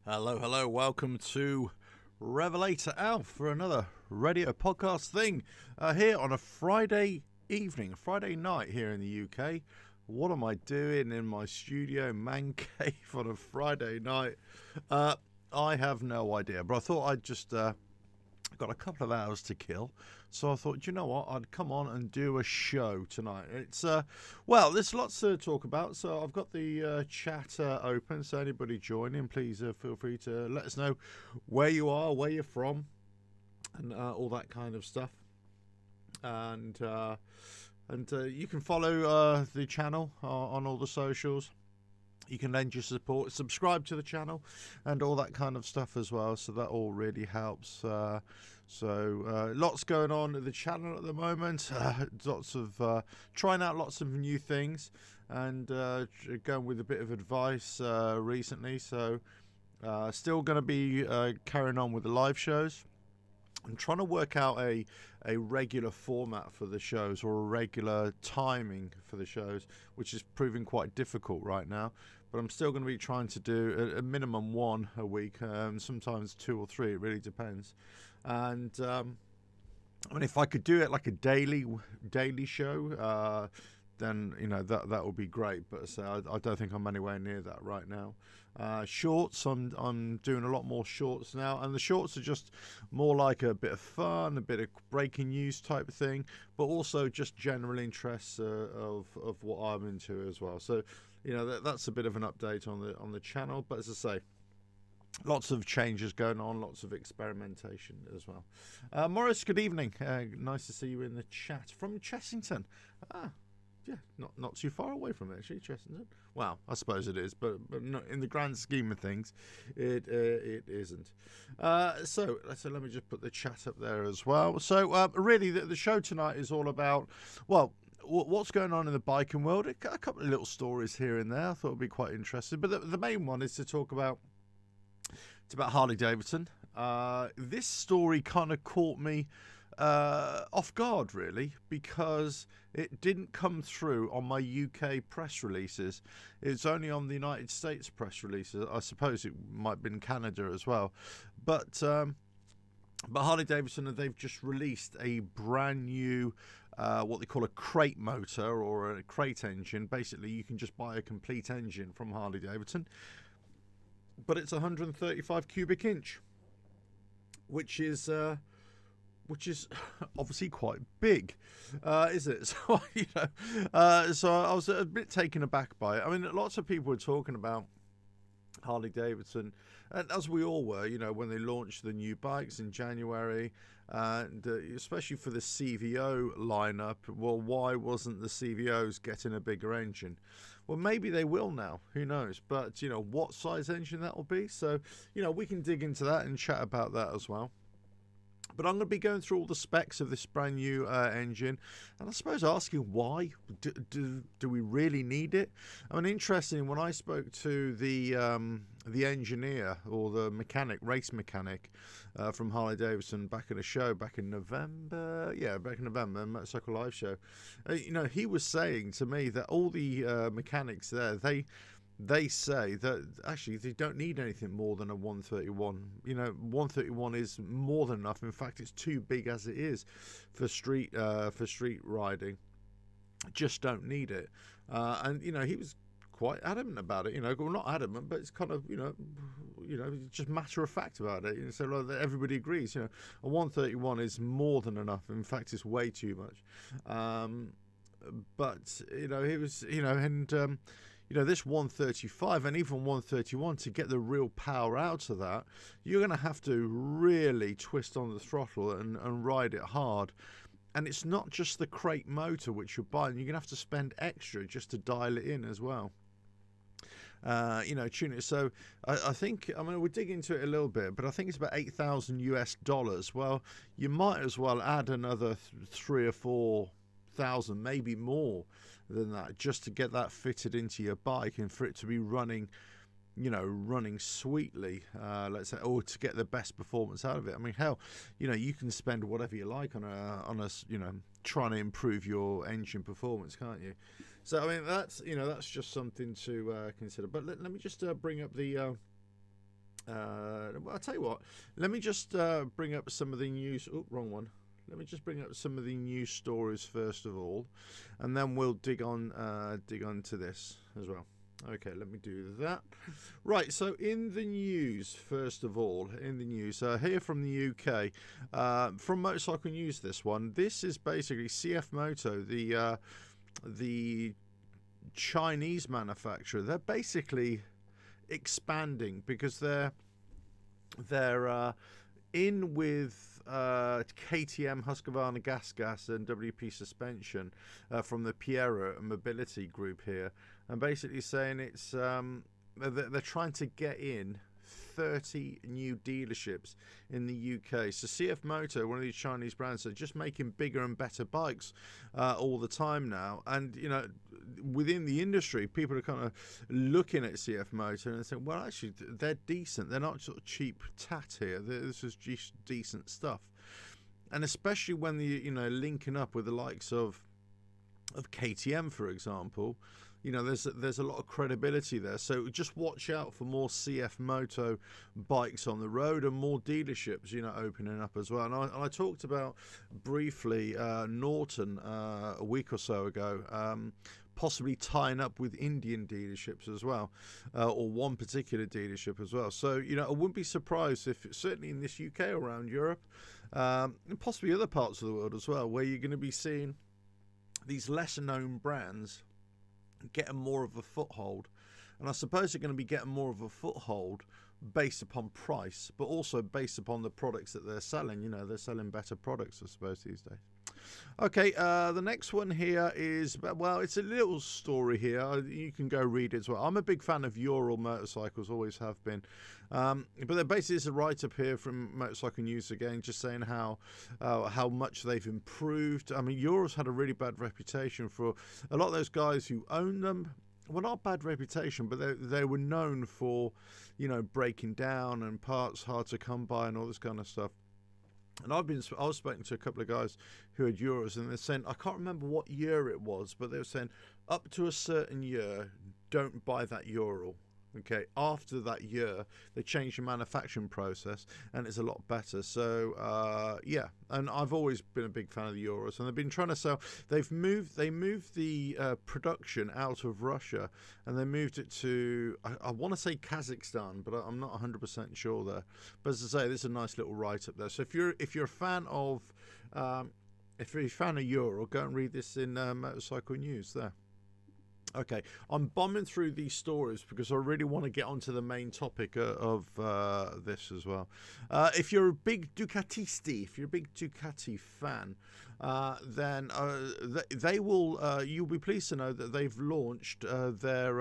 Hello, hello, welcome to Revelator Alf for another radio podcast thing here on a Friday evening, Friday night here in the UK. What am I doing in my studio man cave on a Friday night? I have no idea, but I thought I'd just got a couple of hours to kill, so I thought, you know what, I'd come on and do a show tonight. It's well, there's lots to talk about, so I've got the chat open, so anybody joining, please feel free to let us know where you are, where you're from, and all that kind of stuff. And you can follow the channel on all the socials. You can lend your support, subscribe to the channel, and all that kind of stuff as well. So that all really helps. Lots going on at the channel at the moment. Lots of trying out lots of new things, and going with a bit of advice recently. So still going to be carrying on with the live shows. I'm trying to work out a regular format for the shows, or a regular timing for the shows, which is proving quite difficult right now. But I'm still going to be trying to do a minimum one a week, sometimes 2 or 3. It really depends. And I mean, if I could do it like a daily show, then that would be great. But I don't think I'm anywhere near that right now. Shorts, I'm doing a lot more shorts now, and the shorts are just more like a bit of fun, a bit of breaking news type of thing, but also just general interests of what I'm into as well. So that's a bit of an update on the channel. But as I say, lots of changes going on, lots of experimentation as well. Morris, good evening. Nice to see you in the chat from Chessington. Yeah, not too far away from it, actually, Chessington. Well, I suppose it is, but not in the grand scheme of things, it isn't. So let me just put the chat up there as well. So really, the show tonight is all about, well, what's going on in the biking world. A couple of little stories here and there I thought would be quite interesting. But the main one is to talk about, it's about Harley Davidson. This story kind of caught me off guard, really, because it didn't come through on my UK press releases. It's only on the United States press releases. I suppose it might have been Canada as well. But Harley Davidson, they've just released a brand new what they call a crate motor, or a crate engine. Basically, you can just buy a complete engine from Harley Davidson, but it's 135 cubic inch, which is obviously quite big, is it? So so I was a bit taken aback by it. I mean, lots of people were talking about Harley Davidson, and as we all were, when they launched the new bikes in January, and especially for the CVO lineup. Well, why wasn't the CVOs getting a bigger engine? Well, maybe they will now. Who knows? But what size engine that will be. So we can dig into that and chat about that as well. But I'm going to be going through all the specs of this brand new engine, and I suppose asking why do we really need it? I mean, interesting, when I spoke to the engineer, or the race mechanic from Harley Davidson back at a show back in November, Motorcycle Live show, he was saying to me that all the mechanics there, they say that actually they don't need anything more than a 131. 131 is more than enough. In fact, it's too big as it is for street riding. Just don't need it. And he was quite adamant about it. Well, not adamant, but it's kind of just matter of fact about it. So everybody agrees. A 131 is more than enough. In fact, it's way too much. But he was this 135 and even 131, to get the real power out of that, you're going to have to really twist on the throttle and ride it hard. And it's not just the crate motor which you're buying. You're going to have to spend extra just to dial it in as well. Tune it. So I think, we'll dig into it a little bit, but I think it's about $8,000 US. Well, you might as well add another 3,000 or 4,000, maybe more than that, just to get that fitted into your bike and for it to be running sweetly, let's say, or to get the best performance out of it. I mean, hell, you can spend whatever you like on a trying to improve your engine performance, can't you? So I mean, that's just something to consider. But let me just bring up the Well, I'll tell you what. Let me just bring up some of the news. Oh, wrong one. Let me just bring up some of the news stories first of all, and then we'll dig on to this as well. Okay, let me do that. Right, so in the news, first of all, here from the UK, from Motorcycle News, this one. This is basically CF Moto, the Chinese manufacturer. They're basically expanding because they're in with KTM, Husqvarna Gas, and WP Suspension from the Piera Mobility Group here, and basically saying it's they're trying to get in 30 new dealerships in the UK. So CF Moto, one of these Chinese brands, are just making bigger and better bikes all the time now. And, you know, within the industry, people are kind of looking at CF Moto and saying, well, actually, they're decent. They're not sort of cheap tat here. This is just decent stuff. And especially when linking up with the likes of KTM, for example, you know, there's a lot of credibility there. So just watch out for more CF Moto bikes on the road and more dealerships, you know, opening up as well. And I talked about briefly Norton a week or so ago, possibly tying up with Indian dealerships as well, or one particular dealership as well. So, you know, I wouldn't be surprised if, certainly in this UK, around Europe, and possibly other parts of the world as well, where you're going to be seeing these lesser known brands getting more of a foothold. And I suppose they're going to be getting more of a foothold based upon price, but also based upon the products that they're selling. You know, they're selling better products, I suppose, these days. Okay, the next one here is, well, it's a little story here. You can go read it as well. I'm a big fan of Ural motorcycles, always have been. But basically, it's a write-up here from Motorcycle News again, just saying how much they've improved. I mean, Ural's had a really bad reputation for a lot of those guys who own them. Well, not bad reputation, but they were known for, you know, breaking down and parts hard to come by and all this kind of stuff. And I was speaking to a couple of guys who had Urals, and they're saying, I can't remember what year it was, but they were saying up to a certain year, don't buy that Ural. Okay, after that year, they changed the manufacturing process, and it's a lot better. So, yeah, and I've always been a big fan of the Urals, and they've been trying to sell. They moved the production out of Russia, and they moved it to, I want to say Kazakhstan, but I'm not 100% sure there. But as I say, this is a nice little write-up there. So if you're a fan of Ural, go and read this in Motorcycle News there. Okay, I'm bombing through these stories because I really want to get onto the main topic of this as well. If you're a big Ducatisti, if you're a big Ducati fan, then they will. You'll be pleased to know that they've launched their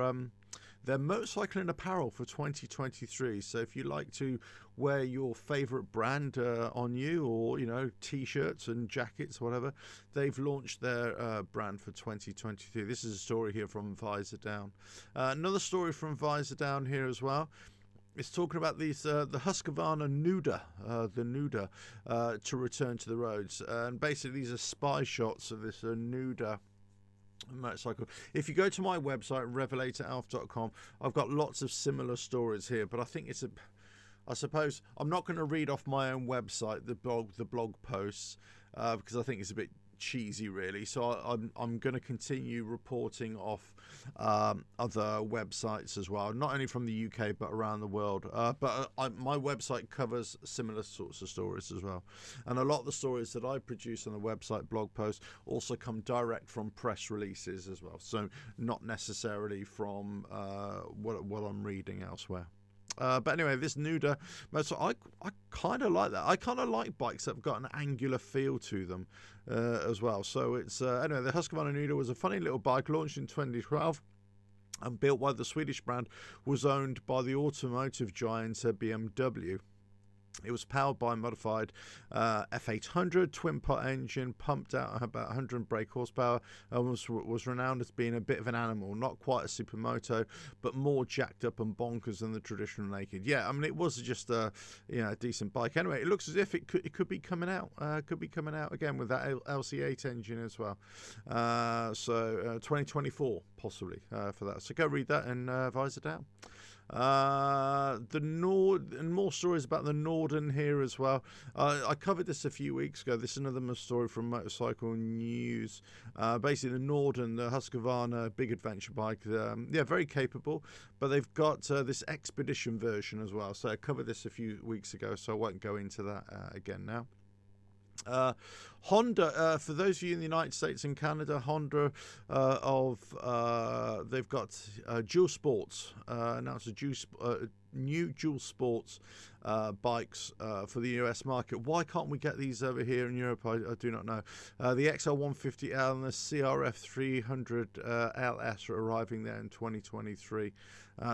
motorcycling apparel for 2023. So if you like to wear your favorite brand on you, or, you know, t-shirts and jackets, whatever, they've launched their brand for 2023. This is a story here from Visor Down. Another story from Visor Down here as well. It's talking about these the Husqvarna Nuda, to return to the roads. And basically these are spy shots of this Nuda motorcycle. If you go to my website, revelatoralf.com, I've got lots of similar stories here, but I think I suppose I'm not going to read off my own website, the blog posts, because I think it's a bit cheesy, really. So I'm going to continue reporting off other websites as well, not only from the UK but around the world. But my website covers similar sorts of stories as well, and a lot of the stories that I produce on the website blog posts also come direct from press releases as well, so not necessarily from what I'm reading elsewhere. But anyway, this Nuda, so I kind of like that. I kind of like bikes that have got an angular feel to them as well. So it's anyway, the Husqvarna Nuda was a funny little bike launched in 2012 and built by the Swedish brand, was owned by the automotive giant BMW. It was powered by a modified F800 twin-pot engine, pumped out about 100 brake horsepower, and was renowned as being a bit of an animal, not quite a supermoto, but more jacked up and bonkers than the traditional naked. Yeah, I mean, it was just a decent bike. Anyway, it looks as if it could be coming out. Could be coming out again with that LC8 engine as well. So 2024 possibly for that. So go read that and Visor Down. The Nord, and more stories about the Norden here as well. I covered this a few weeks ago. This is another story from Motorcycle News. Basically, the Norden, the Husqvarna big adventure bike, yeah, very capable, but they've got this expedition version as well. So I covered this a few weeks ago, so I won't go into that again now. Honda, for those of you in the United States and Canada, Honda they've got dual sports, announced a new dual sports bikes for the US market. Why can't we get these over here in Europe? I do not know. The XL150L and the CRF 300 LS are arriving there in 2023.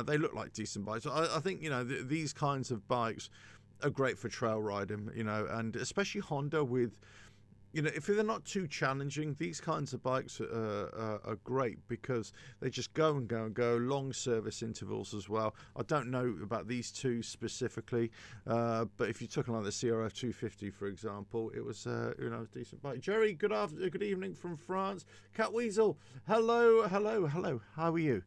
They look like decent bikes. I think, you know, these kinds of bikes are great for trail riding, you know, and especially Honda with, you know, if they're not too challenging, these kinds of bikes are great because they just go and go and go, long service intervals as well. I don't know about these two specifically, but if you took like the CRF 250, for example, it was, you know, a decent bike. Jerry, good evening from France. Cat Weasel, hello. How are you?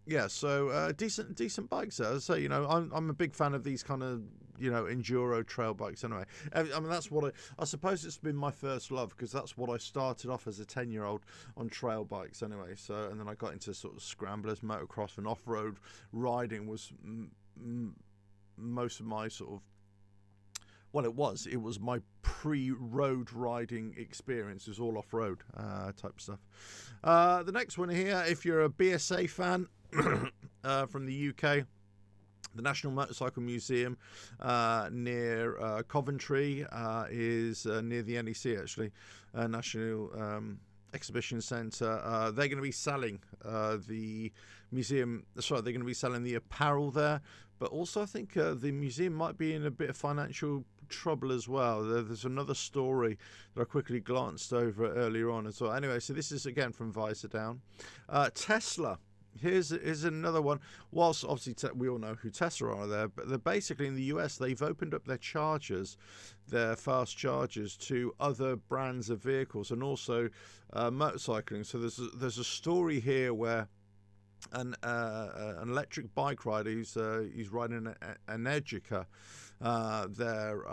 Yeah, so decent bikes there. So, you know, I'm a big fan of these kind of, you know, enduro trail bikes anyway. I mean, that's what I suppose it's been my first love, because that's what I started off as a 10-year-old on trail bikes anyway. So, and then I got into sort of scramblers, motocross, and off-road riding was most of my sort of, well, it was my pre-road riding experience. It was all off-road type stuff. The next one here, if you're a BSA fan from the UK, the National Motorcycle Museum near Coventry is near the NEC, actually, National Exhibition Centre. They're going to be selling the museum. Sorry, they're going to be selling the apparel there. But also, I think the museum might be in a bit of financial trouble as well. There's another story that I quickly glanced over earlier on as well. Anyway, so this is again from Visor Down. Tesla. Here's another one. Whilst obviously we all know who Tesla are there, but they're basically in the US, they've opened up their chargers, their fast chargers, to other brands of vehicles and also motorcycling. So there's a story here where an electric bike rider he's riding an Educa, their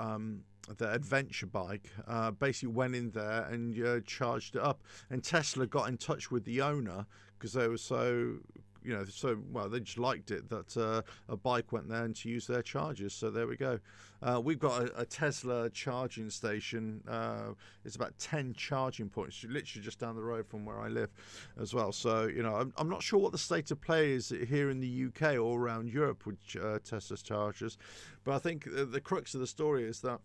adventure bike, basically went in there and charged it up, and Tesla got in touch with the owner because they were so, you know, well, they just liked it that a bike went there and to use their chargers. So there we go. We've got a Tesla charging station. It's about 10 charging points, literally just down the road from where I live as well. So, you know, I'm not sure what the state of play is here in the UK or around Europe with Tesla's chargers, but I think the crux of the story is that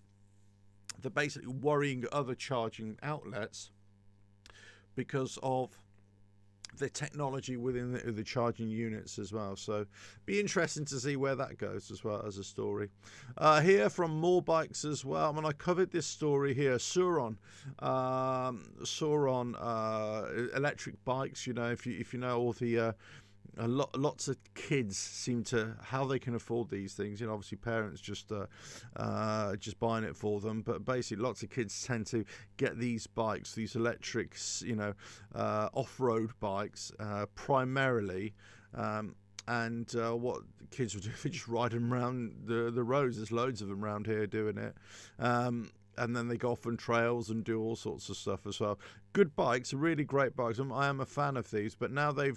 they're basically worrying other charging outlets because of the technology within the charging units as well. So be interesting to see where that goes as well as a story. Here from More Bikes as well. I mean, I covered this story here. Suron electric bikes. You know, if you know all the lots of kids seem to, how they can afford these things, you know, obviously parents just buying it for them, but basically lots of kids tend to get these bikes, these electrics, you know, off-road bikes primarily, and what kids will do, they just ride them around the roads. There's loads of them around here doing it, and then they go off on trails and do all sorts of stuff as well. Good bikes, really great bikes. I am a fan of these, but now they're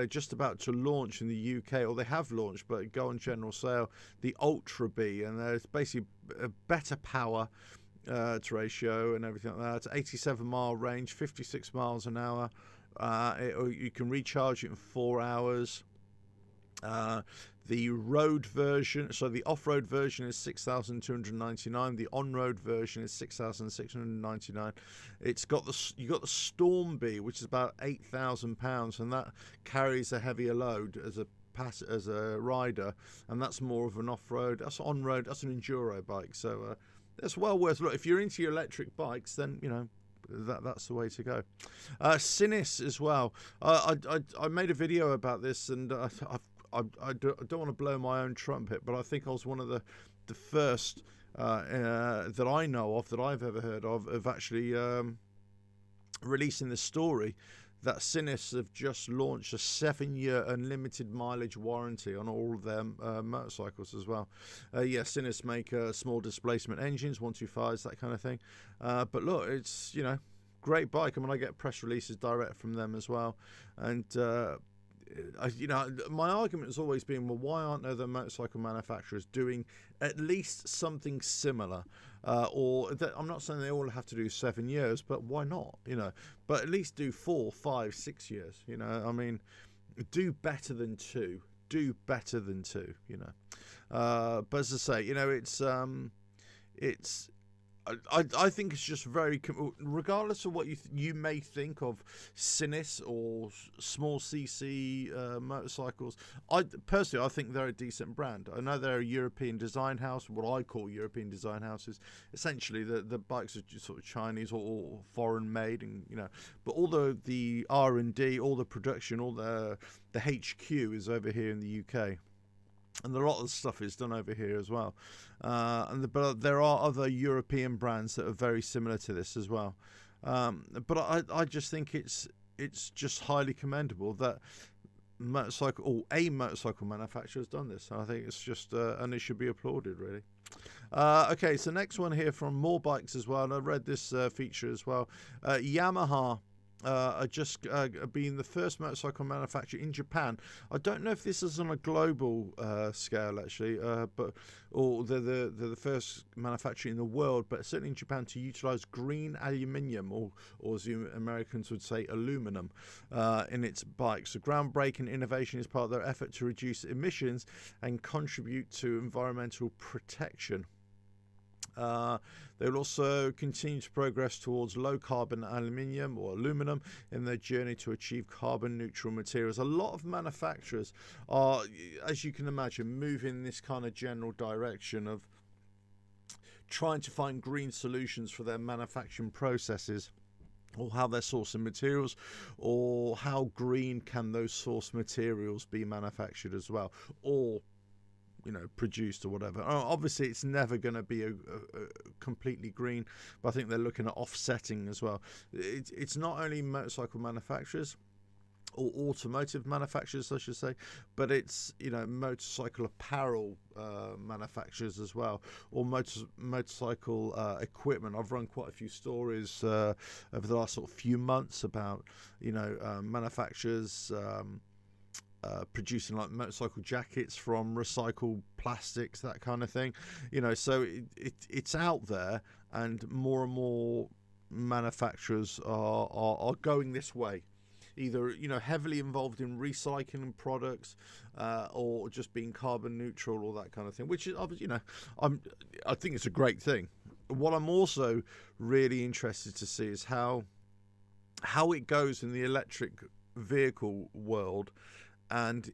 just about to launch in the UK, or they have launched, but go on general sale, the Ultra Bee, and there's basically a better power to ratio and everything like that. It's 87-mile range, 56 miles an hour. You can recharge it in 4 hours. The road version, so the off-road version is $6,299. The on-road version is $6,699. It's got you got the Storm Bee, which is about £8,000, and that carries a heavier load as a rider, and that's more of an off-road. That's on-road. That's an enduro bike. So that's well worth. Look, if you're into your electric bikes, then you know. That's the way to go. Sinis as well. I made a video about this, and I don't want to blow my own trumpet, but I think I was one of the first that I know of, that I've ever heard of actually releasing this story that Sinnis have just launched a 7-year unlimited mileage warranty on all of their motorcycles as well. Sinnis make small displacement engines, 125s, that kind of thing. But look, it's, great bike. I mean, I get press releases direct from them as well. And, my argument has always been, well, why aren't other motorcycle manufacturers doing at least something similar? I'm not saying they all have to do 7 years, but why not? But at least do 4, 5, 6 years. I mean, do better than two. Do better than two. But as I say, it's. I think it's just very, regardless of what you may think of Sinnis or small CC motorcycles. I think they're a decent brand. I know they're a European design house, what I call European design houses. Essentially, the bikes are just sort of Chinese or foreign made, and but all the R&D, all the production, all the HQ is over here in the UK. And a lot of the stuff is done over here as well. But there are other European brands that are very similar to this as well. But I just think it's just highly commendable that a motorcycle manufacturer has done this. I think it's just, and it should be applauded, really. Okay, so next one here from More Bikes as well. And I read this feature as well. Yamaha are just being the first motorcycle manufacturer in Japan. I don't know if this is on a global scale actually, or they're the first manufacturer in the world, but certainly in Japan, to utilize green aluminium, or as the Americans would say, aluminum, in its bikes. So groundbreaking innovation is part of their effort to reduce emissions and contribute to environmental protection. They will also continue to progress towards low-carbon aluminium or aluminum in their journey to achieve carbon-neutral materials. A lot of manufacturers are, as you can imagine, moving this kind of general direction of trying to find green solutions for their manufacturing processes, or how they're sourcing materials, or how green can those source materials be manufactured as well, or produced or whatever. Obviously, it's never going to be a completely green, but I think they're looking at offsetting as well. It's not only motorcycle manufacturers or automotive manufacturers, I should say, but it's motorcycle apparel manufacturers as well, or motorcycle equipment. I've run quite a few stories over the last sort of few months about manufacturers producing like motorcycle jackets from recycled plastics, that kind of thing. So it's out there, and more manufacturers are going this way, either heavily involved in recycling products, or just being carbon neutral, or that kind of thing, which is I think it's a great thing. What I'm also really interested to see is how it goes in the electric vehicle world. And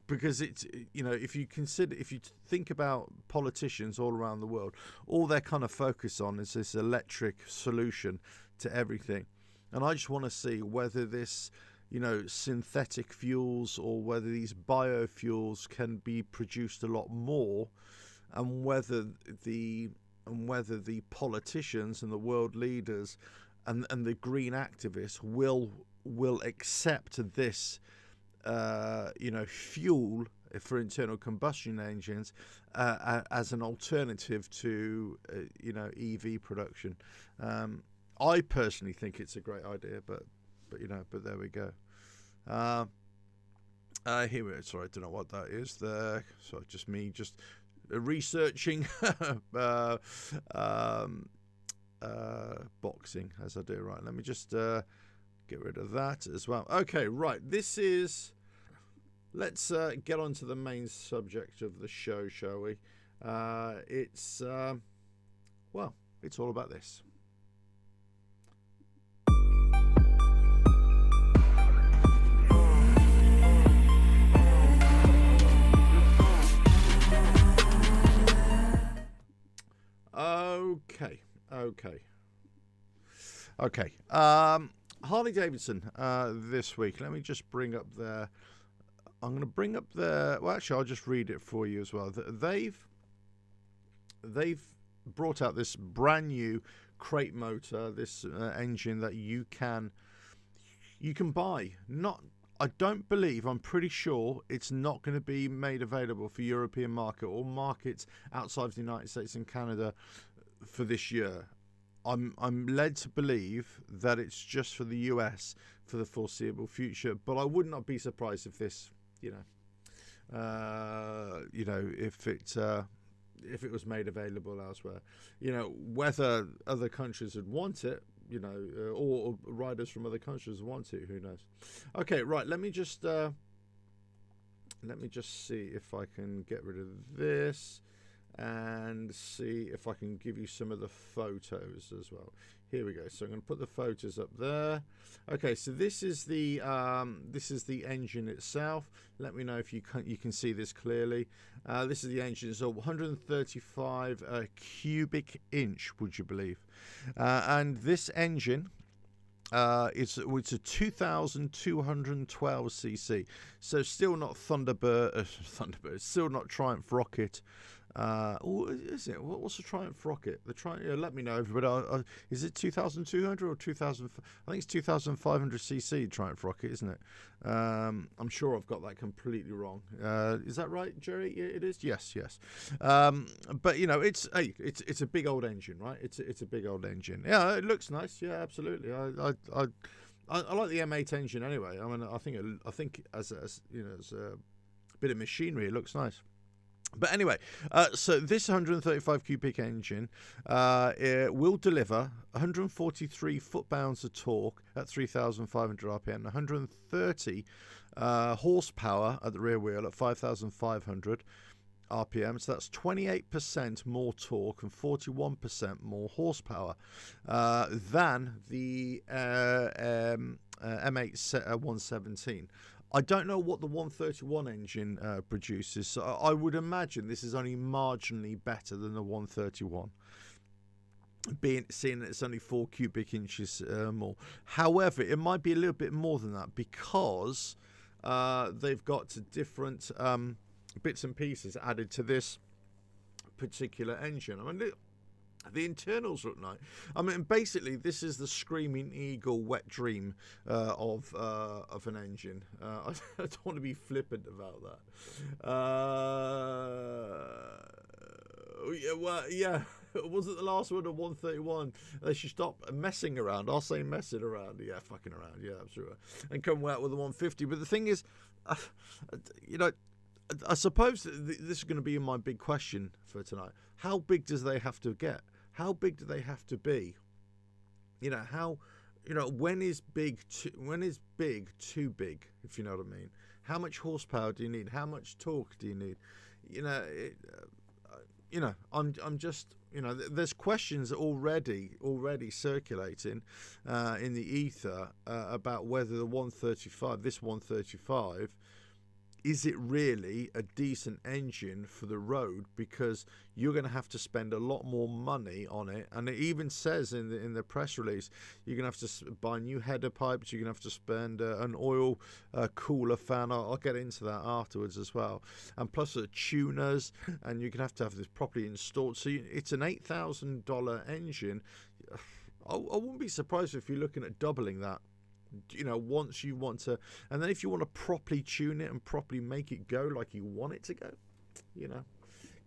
because it's, if you think about politicians all around the world, all they're kind of focused on is this electric solution to everything. And I just want to see whether this, synthetic fuels, or whether these biofuels can be produced a lot more, and whether the politicians and the world leaders and the green activists will accept this fuel for internal combustion engines as an alternative to EV production. I personally think it's a great idea, but there we go. Here we are. Sorry, I don't know what that is there. So just me researching boxing as I do. Right, let me just get rid of that as well. Okay, right. Let's get on to the main subject of the show, shall we? It's all about this. Okay. Harley Davidson this week. Let me just bring up their. I'm going to bring up their. Well, actually, I'll just read it for you as well. They've brought out this brand new crate motor, this engine that you can you can buy. Not, I don't believe, I'm pretty sure it's not going to be made available for European market or markets outside of the United States and Canada for this year. I'm led to believe that it's just for the US for the foreseeable future, but I would not be surprised if this, if it was made available elsewhere. Whether other countries would want it, or riders from other countries want it, who knows. Okay, right, let me just see if I can get rid of this and see if I can give you some of the photos as well. Here we go. So I'm going to put the photos up there. Okay, so this is the engine itself. Let me know if you can see this clearly. This is the engine. So 135 cubic inch, would you believe? And this engine, it's a 2,212 cc. So still not Thunderbird, still not Triumph Rocket. Is it? What's the Triumph Rocket? Let me know, everybody. Is it 2,200 or 2,000? I think it's 2,500 cc Triumph Rocket, isn't it? I'm sure I've got that completely wrong. Is that right, Jerry? Yeah, it is. Yes. But it's a big old engine, right? It's a big old engine. Yeah, it looks nice. Yeah, absolutely. I like the M8 engine anyway. I mean, I think as a bit of machinery, it looks nice. But anyway, so this 135 cubic engine it will deliver 143 foot-pounds of torque at 3,500 RPM, 130 horsepower at the rear wheel at 5,500 RPM. So that's 28% more torque and 41% more horsepower than the M8 117. I don't know what the 131 engine produces, so I would imagine this is only marginally better than the 131, seeing that it's only 4 cubic inches more. However, it might be a little bit more than that because they've got different bits and pieces added to this particular engine. I mean, the internals look nice. I mean, basically, this is the Screaming Eagle wet dream of an engine. I don't want to be flippant about that. Yeah. Wasn't the last one a 131? They should stop messing around. I'll say messing around. Yeah, fucking around. Yeah, absolutely. And come out with a 150. But the thing is, I suppose this is going to be my big question for tonight. How big does they have to get? How big do they have to be? When is big too big, if you know what I mean? How much horsepower do you need? How much torque do you need? I'm just, there's questions already circulating in the ether about whether the 135, is it really a decent engine for the road? Because you're going to have to spend a lot more money on it, and it even says in the press release you're going to have to buy new header pipes. You're going to have to spend an oil cooler fan. I'll get into that afterwards as well, and plus the tuners, and you're going to have this properly installed. So it's an $8,000 engine. I wouldn't be surprised if you're looking at doubling that. Once you want to, and then if you want to properly tune it and properly make it go like you want it to go,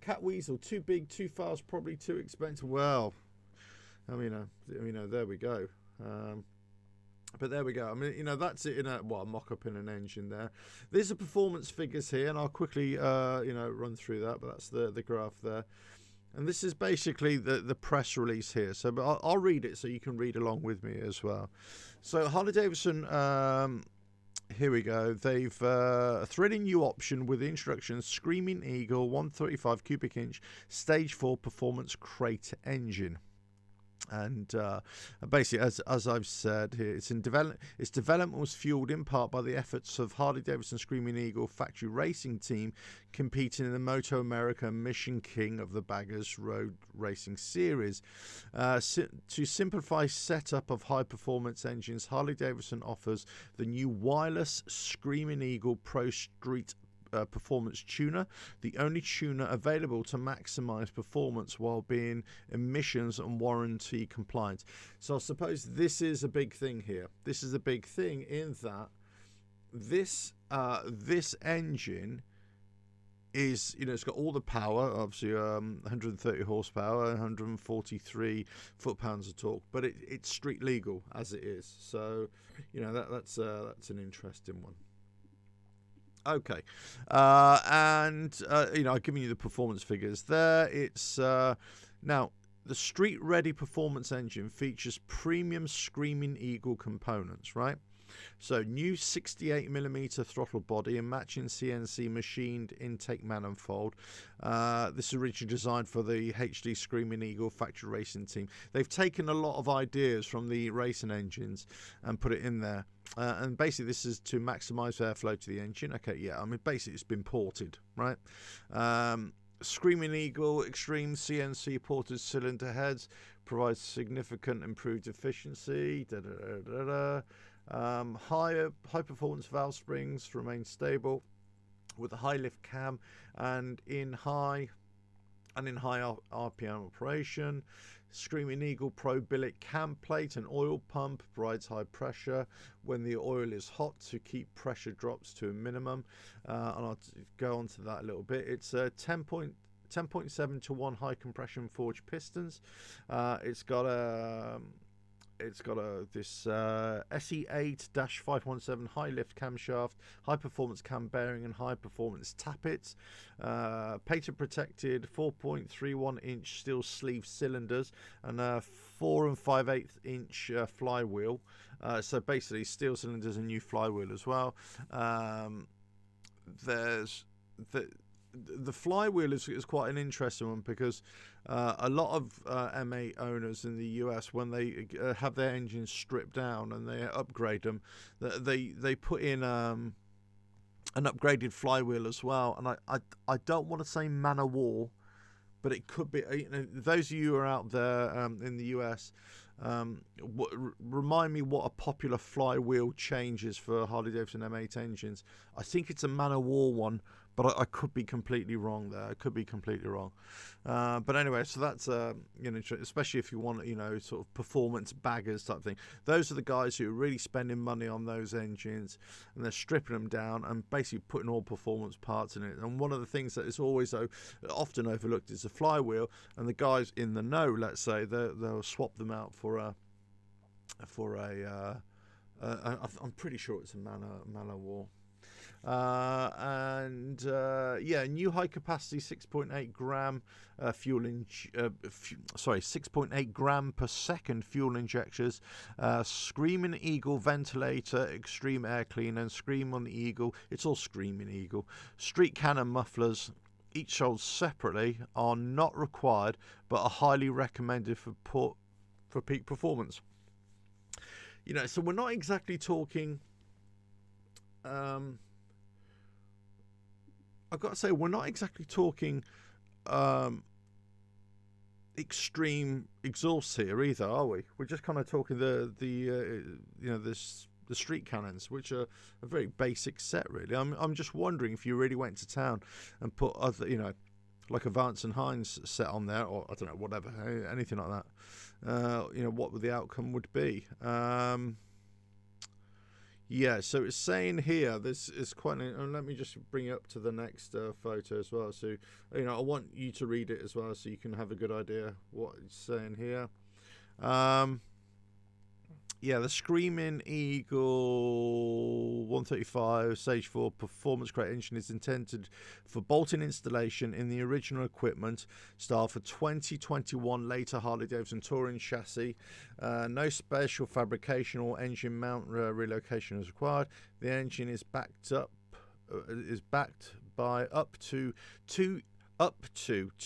Cat Weasel, too big, too fast, probably too expensive. Well, there we go. But there we go. I mean, that's it in a mock-up in an engine there. There's the performance figures here, and I'll quickly, run through that. But that's the graph there. And this is basically the press release here. So but I'll read it so you can read along with me as well. So Harley-Davidson, here we go. They've a thrilling new option with the introduction of Screaming Eagle 135 cubic inch Stage 4 Performance Crate engine. And basically, as I've said here, its development was fueled in part by the efforts of Harley-Davidson Screaming Eagle factory racing team competing in the Moto America Mission King of the Baggers Road Racing Series. To simplify setup of high-performance engines, Harley-Davidson offers the new wireless Screaming Eagle Pro Street performance tuner, the only tuner available to maximize performance while being emissions and warranty compliant. So I suppose this is a big thing here. This is a big thing in that this engine is, it's got all the power, obviously 130 horsepower, 143 foot-pounds of torque, but it's street legal as it is. So, that's an interesting one. Okay, I've given you the performance figures there. It's now the street-ready performance engine features premium Screaming Eagle components, right? So new 68mm throttle body and matching CNC machined intake manifold. This is originally designed for the HD Screaming Eagle factory racing team. They've taken a lot of ideas from the racing engines and put it in there. And basically this is to maximize airflow to the engine. Okay, yeah, I mean basically it's been ported, right? Screaming Eagle Extreme CNC ported cylinder heads provides significant improved efficiency. High performance valve springs remain stable with a high lift cam and in high RPM operation. Screaming Eagle Pro billet cam plate and oil pump provides high pressure when the oil is hot to keep pressure drops to a minimum, and I'll go on to that a little bit. It's a 10.7 to 1 high compression forged pistons. It's got this SE8-517 high lift camshaft, high performance cam bearing and high performance tappets, patent protected 4.31 inch steel sleeve cylinders and 4 5/8 inch flywheel. So basically steel cylinders and new flywheel as well. There's the flywheel is quite an interesting one because a lot of M8 owners in the US, when they have their engines stripped down and they upgrade them, they put in an upgraded flywheel as well. And I don't want to say man of war, but it could be. Those of you who are out there in the US, remind me what a popular flywheel change is for Harley-Davidson M8 engines. I think it's a man of war one, but I could be completely wrong there. I could be completely wrong. But anyway, so that's, especially if you want, sort of performance baggers type thing. Those are the guys who are really spending money on those engines and they're stripping them down and basically putting all performance parts in it. And one of the things that is always often overlooked is the flywheel. And the guys in the know, let's say, they'll swap them out for a I'm pretty sure it's a man of war. New high capacity 6.8 gram 6.8 gram per second fuel injectors, Screaming Eagle ventilator, extreme air cleaner, and Scream on the Eagle. It's all Screaming Eagle. Street cannon mufflers, each sold separately, are not required but are highly recommended for peak performance. So we're not exactly talking. I've got to say, we're not exactly talking extreme exhausts here either, are we? We're just kind of talking the street cannons, which are a very basic set, really. I'm just wondering if you really went to town and put other, like a Vance and Hines set on there, or I don't know, whatever, anything like that. What the outcome would be. Yeah, so it's saying here, this is quite and let me just bring it up to the next photo as well. So, I want you to read it as well so you can have a good idea what it's saying here. The Screaming Eagle 135 Stage 4 performance crate engine is intended for bolt-in installation in the original equipment style for 2021 later Harley-Davidson touring chassis. No special fabrication or engine mount relocation is required. The engine is backed by up to 2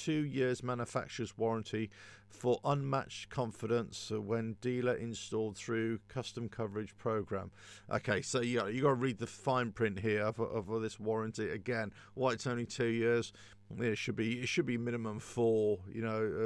years manufacturer's warranty for unmatched confidence when dealer installed through custom coverage program. Okay, so you got to read the fine print here of this warranty. Again, why it's only 2 years? It should be minimum 4.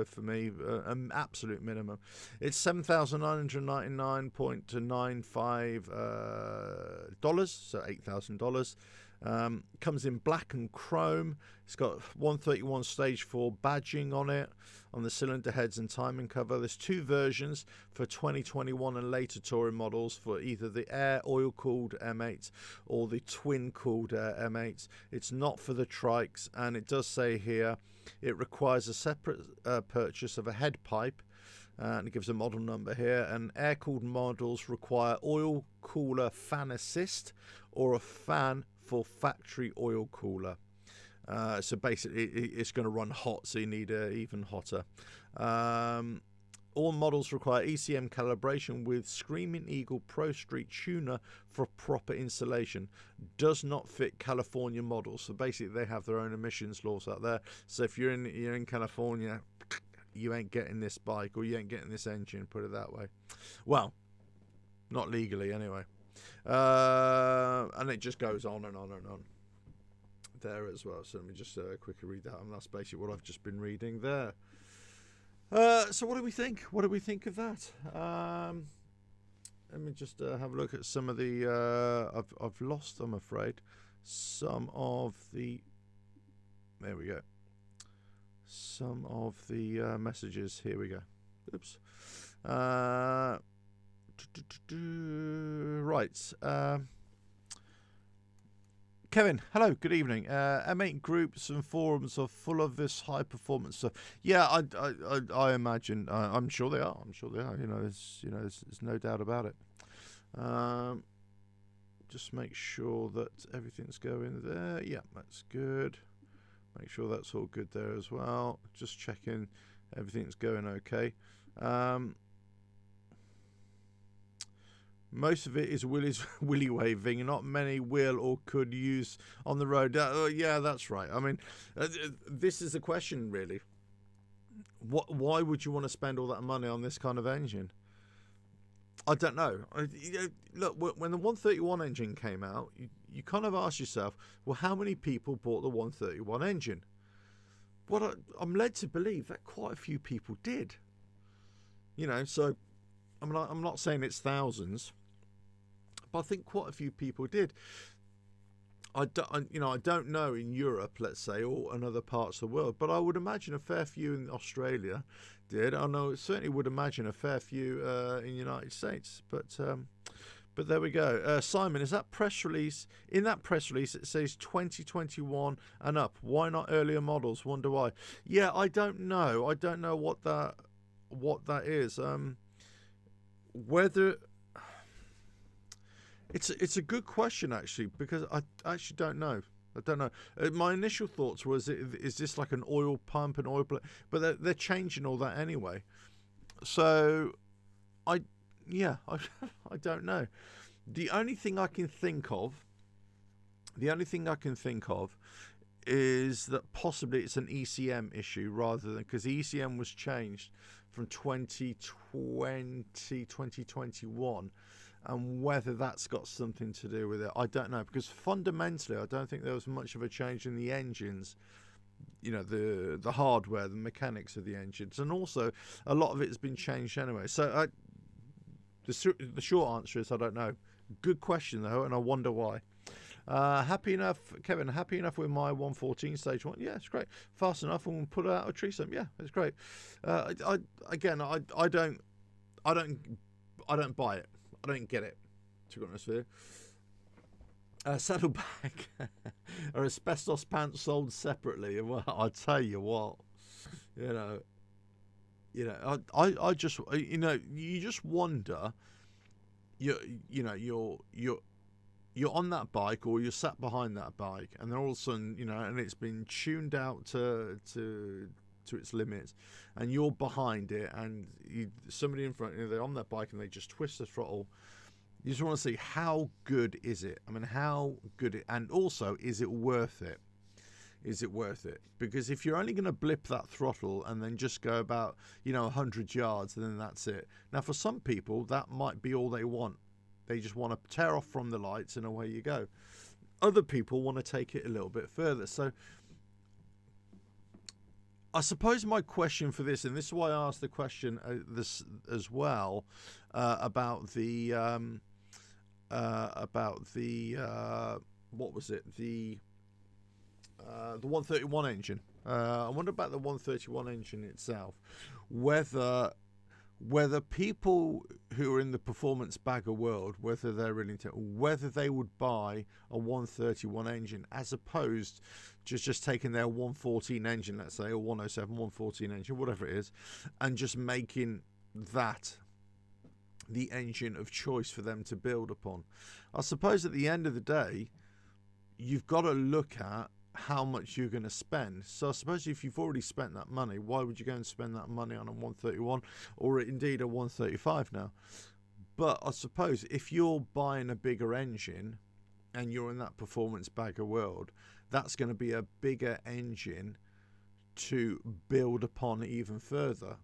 For me, an absolute minimum. It's $7,999.95 dollars, so $8,000. Comes in black and chrome. It's got 131 stage 4 badging on it, on the cylinder heads and timing cover. There's 2 versions for 2021 and later touring models for either the air oil cooled M8 or the twin cooled M8. It's not for the trikes, and it does say here it requires a separate purchase of a head pipe, and it gives a model number here. And air cooled models require oil cooler fan assist or a fan for factory oil cooler. So basically it's going to run hot, so you need even hotter. All models require ECM calibration with Screaming Eagle Pro Street tuner for proper installation. Does not fit California models. So basically they have their own emissions laws out there. So if you're in California, you ain't getting this bike, or you ain't getting this engine, put it that way. Well, not legally anyway. And it just goes on and on and on there as well. So let me just quickly read that, and that's basically what I've just been reading there. So what do we think? What do we think of that? Let me just have a look at some of the I've lost, I'm afraid, some of the, there we go, some of the messages. Here we go. Oops. Right. Kevin, hello, good evening. M8 groups and forums are full of this high performance stuff. Yeah, I imagine. I'm sure they are. I'm sure they are. There's no doubt about it. Just make sure that everything's going there. Yeah, that's good. Make sure that's all good there as well. Just checking everything's going okay. Most of it is willy waving. Not many will or could use on the road. Yeah, that's right. I mean, this is the question, really. Why would you want to spend all that money on this kind of engine? I don't know. Look, when the 131 engine came out, you kind of ask yourself, well, how many people bought the 131 engine? Well, I'm led to believe that quite a few people did. So I'm not saying it's thousands, but I think quite a few people did. I don't know in Europe, let's say, or in other parts of the world, but I would imagine a fair few in Australia did. I know certainly would imagine a fair few in the United States. But there we go. Simon, is that press release? In that press release, it says 2021 and up. Why not earlier models? Wonder why. Yeah, I don't know. I don't know what that is. Whether it's a good question, actually, because I actually don't know. I don't know. My initial thoughts was, is this like an oil pump, an oil plate? But they're changing all that anyway. So I don't know. The only thing I can think of is that possibly it's an ECM issue rather than, because the ECM was changed from 2020, 2021, and whether that's got something to do with it, I don't know, because fundamentally I don't think there was much of a change in the engines, the hardware, the mechanics of the engines, and also a lot of it has been changed anyway. So the short answer is I don't know. Good question though, and I wonder why. Happy enough, Kevin? Happy enough with my 114 stage 1? Yeah, it's great. Fast enough, and we'll put it out a tree stump. Yeah, it's great. I don't buy it. I don't get it, to be honest with you. Saddleback are asbestos pants sold separately. Well, I tell you what, I just, you just wonder. You're on that bike, or you're sat behind that bike, and then all of a sudden, and it's been tuned out to its limits, and you're behind it, and somebody in front, they're on that bike, and they just twist the throttle. You just want to see how good is it? I mean, how good and also, is it worth it? Is it worth it? Because if you're only going to blip that throttle and then just go about, 100 yards, and then that's it. Now, for some people, that might be all they want. They just want to tear off from the lights, and away you go. Other people want to take it a little bit further. So I suppose my question for this, and this is why I asked the question this as well, about the what was it, the 131 engine. I wonder about the 131 engine itself, whether people who are in the performance bagger world, whether they're really whether they would buy a 131 engine as opposed to just taking their 114 engine, let's say, or 107, 114 engine, whatever it is, and just making that the engine of choice for them to build upon. I suppose at the end of the day, you've got to look at how much you're going to spend. So I suppose if you've already spent that money, why would you go and spend that money on a 131 or indeed a 135 now? But I suppose if you're buying a bigger engine and you're in that performance bagger world, that's going to be a bigger engine to build upon even further.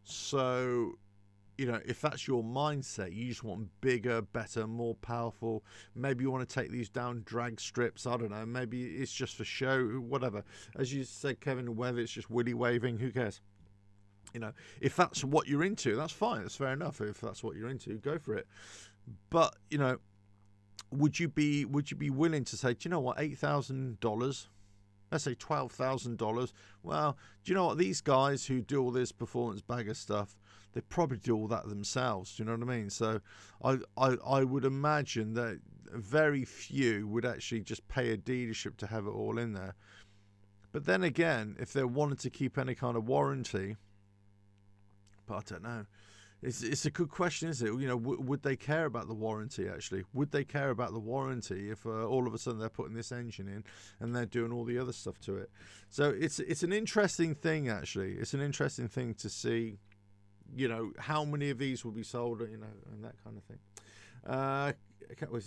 So, you know, if that's your mindset, you just want bigger, better, more powerful. Maybe you want to take these down drag strips. I don't know. Maybe it's just for show, whatever. As you said, Kevin, whether it's just willy waving, who cares? You know, if that's what you're into, that's fine. That's fair enough. If that's what you're into, go for it. But, you know, would you be willing to say, do you know what, $8,000? Let's say $12,000. Well, do you know what? These guys who do all this performance bagger stuff, they probably do all that themselves. Do you know what I mean? So I would imagine that very few would actually just pay a dealership to have it all in there. But then again, if they wanted to keep any kind of warranty, but I don't know. It's a good question, isn't it? You know, would they care about the warranty, actually? Would they care about the warranty if all of a sudden they're putting this engine in and they're doing all the other stuff to it? So it's an interesting thing, actually. It's an interesting thing to see, you know, how many of these will be sold, you know, and that kind of thing.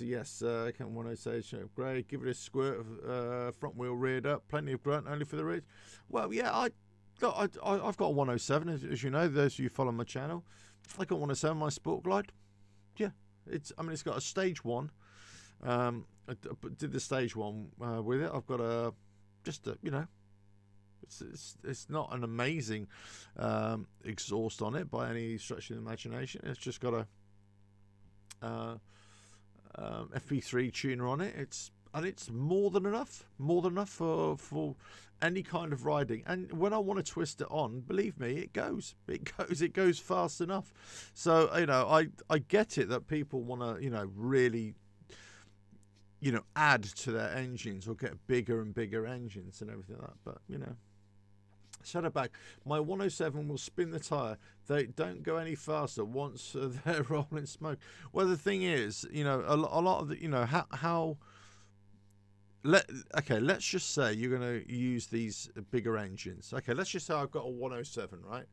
Yes, Kent 106, great. Give it a squirt of front wheel reared up, plenty of grunt, only for the rear. Well, yeah, I've got a 107, as you know, those of you who follow my channel. I got 107, my Sport Glide. Yeah, it's got a stage 1. I did the stage 1 with it. I've got you know, it's not an amazing exhaust on it by any stretch of the imagination. It's just got a FP3 tuner on it. It's more than enough for any kind of riding. And when I want to twist it on, believe me, it goes fast enough. So, you know, I get it that people want to, you know, really, you know, add to their engines or get bigger and bigger engines and everything like that. But, you know, Saddleback, my 107 will spin the tyre. They don't go any faster once they're rolling smoke. Well, the thing is, you know, a lot of the, you know, how let's just say you're going to use these bigger engines. Okay, let's just say I've got a 107, right?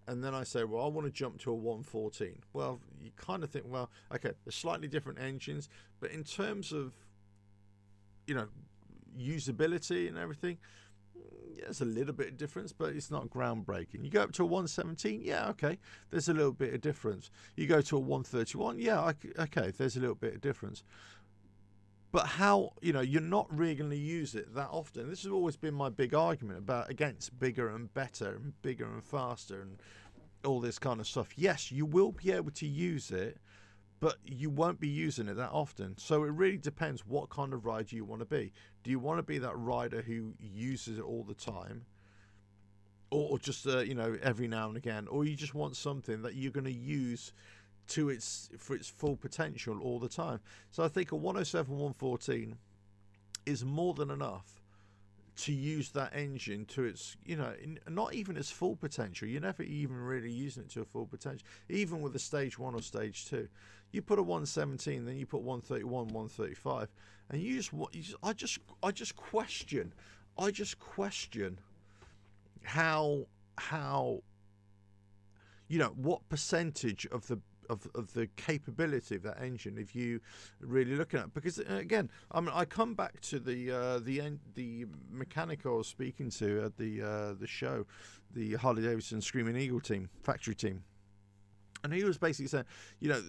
And then I say, well, I want to jump to a 114. Well, you kind of think, well, okay, they're slightly different engines, but in terms of, you know, usability and everything, yeah, there's a little bit of difference, but it's not groundbreaking. You go up to a 117, yeah, okay, there's a little bit of difference. You go to a 131, yeah, okay, there's a little bit of difference. But how, you know, you're not really going to use it that often. This has always been my big argument against bigger and better and bigger and faster and all this kind of stuff. Yes, you will be able to use it, but you won't be using it that often. So it really depends what kind of rider you want to be. Do you want to be that rider who uses it all the time, or just you know, every now and again, or you just want something that you're going to use for its full potential all the time? So I think a 107 114 is more than enough to use that engine to its, you know, not even its full potential. You're never even really using it to a full potential, even with a stage 1 or stage 2. You put a 117, then you put 131, 135, and I just question how, you know, what percentage of the capability of that engine, if you really looking at, because again, I mean, I come back to the mechanic I was speaking to at the show, the Harley Davidson Screaming Eagle team, factory team, and he was basically saying, you know,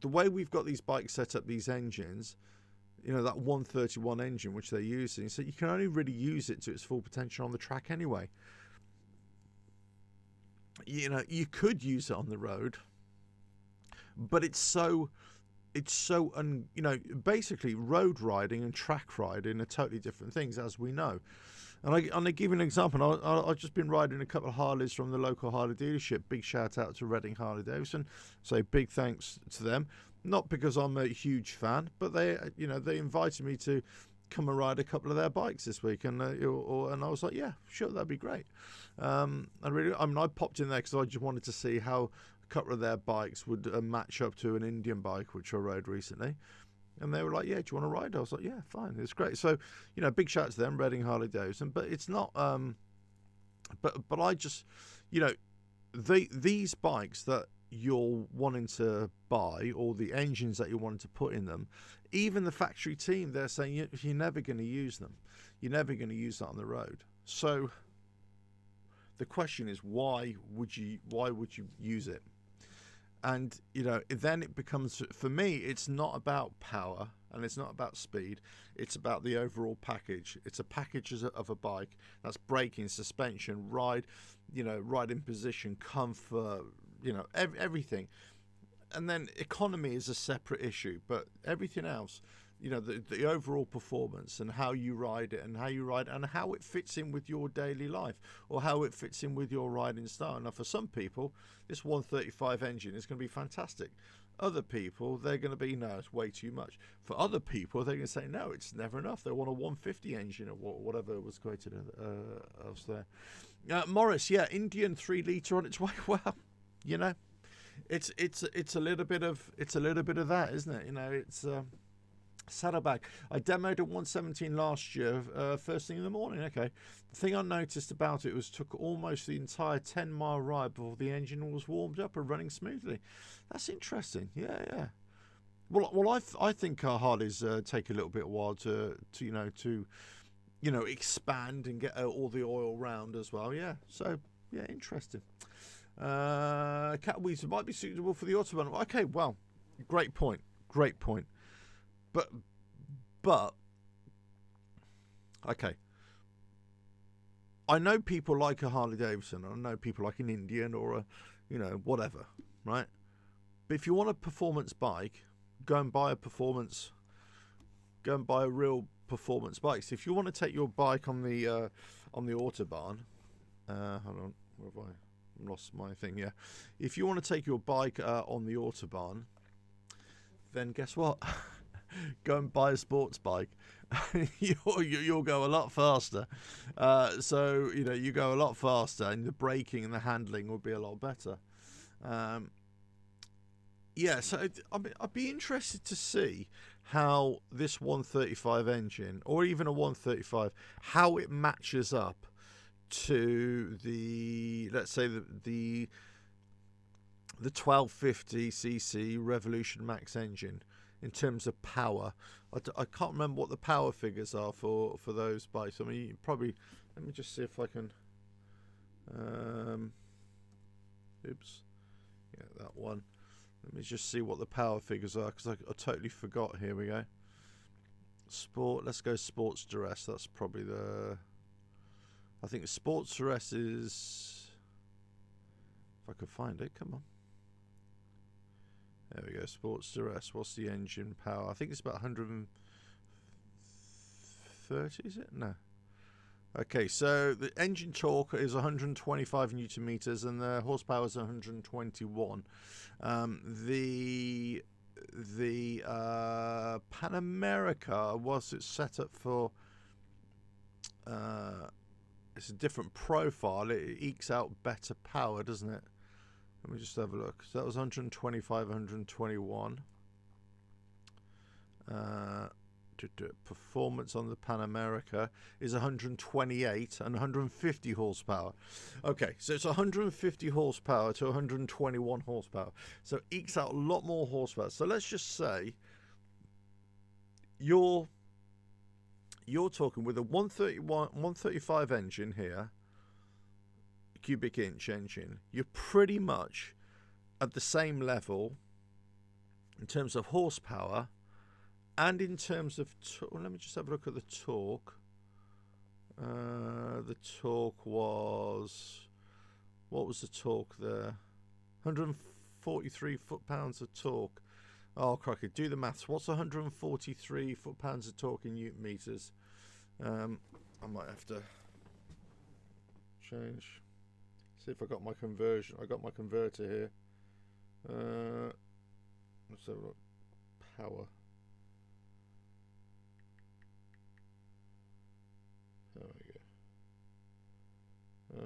the way we've got these bikes set up, these engines, you know, that 131 engine which they're using, so you can only really use it to its full potential on the track anyway. You know, you could use it on the road, but it's so it's so basically road riding and track riding are totally different things, as we know. And I give you an example. I've just been riding a couple of Harleys from the local Harley dealership. Big shout out to Reading Harley Davidson. So big thanks to them. Not because I'm a huge fan, but they invited me to come and ride a couple of their bikes this week, and I was like, yeah, sure, that'd be great. I popped in there because I just wanted to see how a couple of their bikes would match up to an Indian bike which I rode recently. And they were like, yeah, do you want to ride? I was like, yeah, fine, it's great. So, big shout out to them, Reading Harley Davidson. But it's not, but I just, these bikes that you're wanting to buy, or the engines that you're wanting to put in them, even the factory team, they're saying you're never going to use them. You're never going to use that on the road. So the question is, why would you use it? And, then it becomes, for me, it's not about power and it's not about speed. It's about the overall package. It's a package of a bike. That's braking, suspension, ride in position, comfort, everything. And then economy is a separate issue. But everything else, the overall performance and how you ride it and how it fits in with your daily life, or how it fits in with your riding style. Now, for some people, this 135 engine is going to be fantastic. Other people, they're going to be, no, it's way too much. For other people, they're going to say, no, it's never enough. They want a 150 engine, or whatever was quoted else there. Morris, yeah, Indian 3 litre on its way. Well, it's a little bit of that, isn't it? It's Saddleback. I demoed a 117 last year, first thing in the morning. Okay, the thing I noticed about it was took almost the entire 10-mile ride before the engine was warmed up and running smoothly. That's interesting. Yeah. Well, I think our Harleys take a little bit while to expand and get all the oil round as well. Yeah. So yeah, interesting. Cat Weezer might be suitable for the Autobahn. Okay, well, great point. But okay, I know people like a Harley Davidson. I know people like an Indian or a, whatever, right? But if you want a performance bike, go and buy a real performance bike. So if you want to take your bike on the Autobahn, hold on, where have I lost my thing? Yeah, if you want to take your bike on the Autobahn, then guess what? Go and buy a sports bike. You'll go a lot faster. So you go a lot faster, and the braking and the handling will be a lot better. So I'd be interested to see how this 135 engine, or even a 135, how it matches up to the, let's say, the 1250cc Revolution Max engine. In terms of power, I can't remember what the power figures are for those bikes. I mean, probably, let me just see if I can. Oops, yeah, that one. Let me just see what the power figures are, because I totally forgot. Here we go. Sport. Let's go Sports Duress. That's probably I think Sports Duress is. If I could find it, come on. There we go, Sports Duress. What's the engine power? I think it's about 130, is it? No. Okay, so the engine torque is 125 newton meters, and the horsepower is 121. The Pan America, whilst it's set up for, it's a different profile, it ekes out better power, doesn't it? Let me just have a look. So that was 125, 121. Performance on the Pan America is 128 and 150 horsepower. Okay, so it's 150 horsepower to 121 horsepower. So it ekes out a lot more horsepower. So let's just say you're talking with a 135 engine here, cubic inch engine. You're pretty much at the same level in terms of horsepower and in terms of let me just have a look at the torque. The torque was, what was the torque there? 143 foot-pounds of torque. Oh, crikey, do the maths. What's 143 foot-pounds of torque in Newton meters? I might have to change. See if I got my conversion. I got my converter here. Let's have a look. Power. There we go.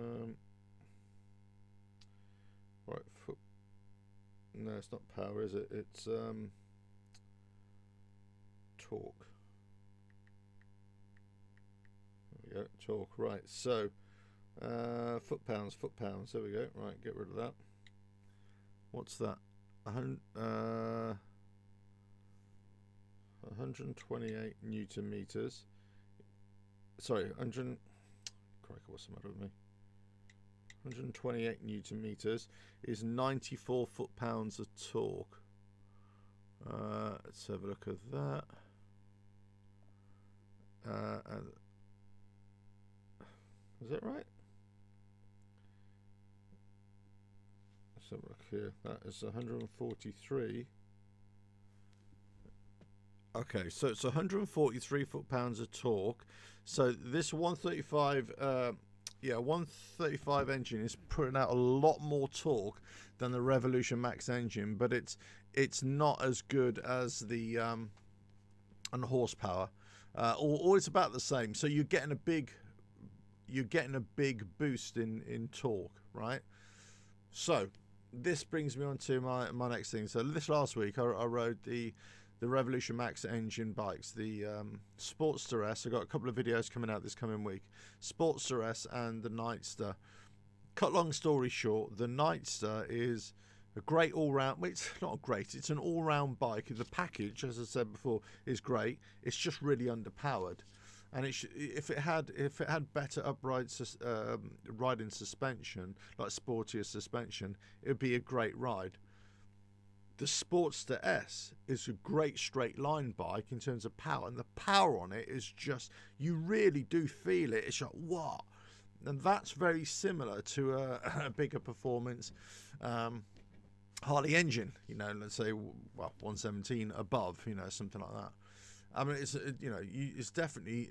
Right, foot. No, it's not power, is it? It's torque. There we go, torque. Right, so foot-pounds. There we go. Right, get rid of that. What's that? 128 Newton meters. Sorry, 100. Crikey, what's the matter with me? 128 Newton meters is 94 foot-pounds of torque. Let's have a look at that. Is that right? Let's have a look here. That is 143. Okay, so it's 143 foot-pounds of torque. So this 135, 135 engine is putting out a lot more torque than the Revolution Max engine, but it's not as good as the and horsepower, or it's about the same. So you're getting a big boost in torque, right? So this brings me on to my next thing. So this last week I rode the Revolution Max engine bikes, the Sportster S. I've got a couple of videos coming out this coming week. Sportster S and the Nightster. Cut long story short, the Nightster is a great all-round. Well, it's not great. It's an all-round bike. The package, as I said before, is great. It's just really underpowered. And if it had better upright riding suspension, like sportier suspension, it would be a great ride. The Sportster S is a great straight line bike in terms of power, and the power on it is just, you really do feel it. It's like, what? And that's very similar to a bigger performance Harley engine, let's say, well, 117 above, something like that. I mean, it's definitely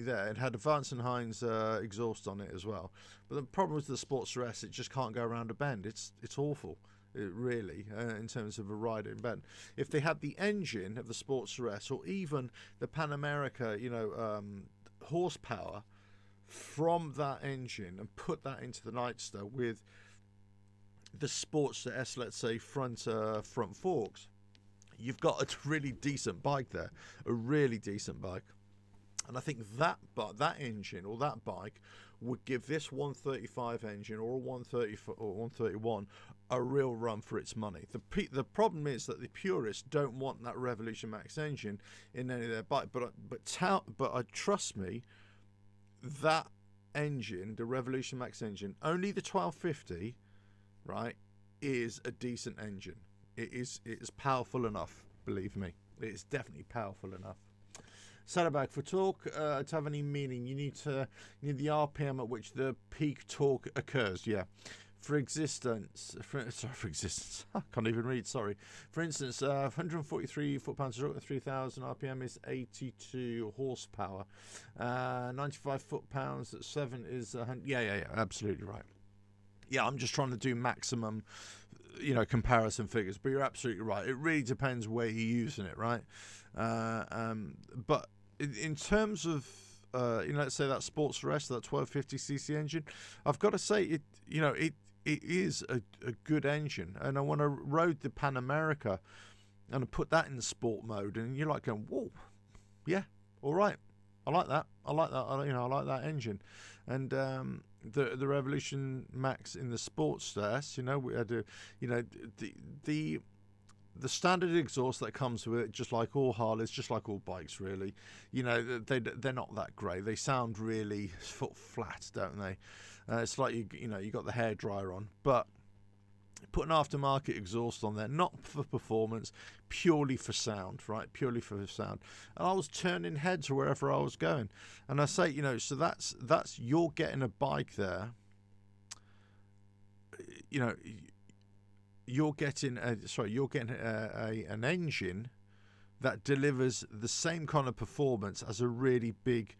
there. It had Advance and Hines exhaust on it as well. But the problem with the Sportster S, it just can't go around a bend. It's awful. It really, in terms of a ride in bend. If they had the engine of the Sportster S, or even the Pan America, horsepower from that engine, and put that into the Nightster with the Sportster S, let's say front forks, you've got a really decent bike there, a really decent bike. And I think that engine or that bike would give this 135 engine or a 130 or 131 a real run for its money. The problem is that the purists don't want that Revolution Max engine in any of their bike, but trust me, that engine, the Revolution Max engine, only the 1250, right, is a decent engine. It is powerful enough, believe me. It is definitely powerful enough. Saddleback, for torque to have any meaning, you need the RPM at which the peak torque occurs. Yeah. For existence, I can't even read. Sorry. For instance, 143 foot-pounds of torque at 3,000 RPM is 82 horsepower. 95 foot-pounds at 7 is 100. Yeah, absolutely right. Yeah, I'm just trying to do maximum, comparison figures. But you're absolutely right. It really depends where you're using it, right? But in terms of, let's say that Sportster S, that 1250cc engine, I've got to say it is a good engine. And when I rode the Pan America and I put that in sport mode, and you're like going, whoa, yeah, all right. I like that. I like that engine. And the Revolution Max in the Sportster S, we had the standard exhaust that comes with it, just like all Harleys, just like all bikes, really. They're not that great. They sound really flat, don't they? It's like you got the hairdryer on, but put an aftermarket exhaust on there, not for performance, purely for sound, right? Purely for sound. And I was turning heads wherever I was going. And I say, so that's you're getting a bike there. you're getting an engine that delivers the same kind of performance as a really big,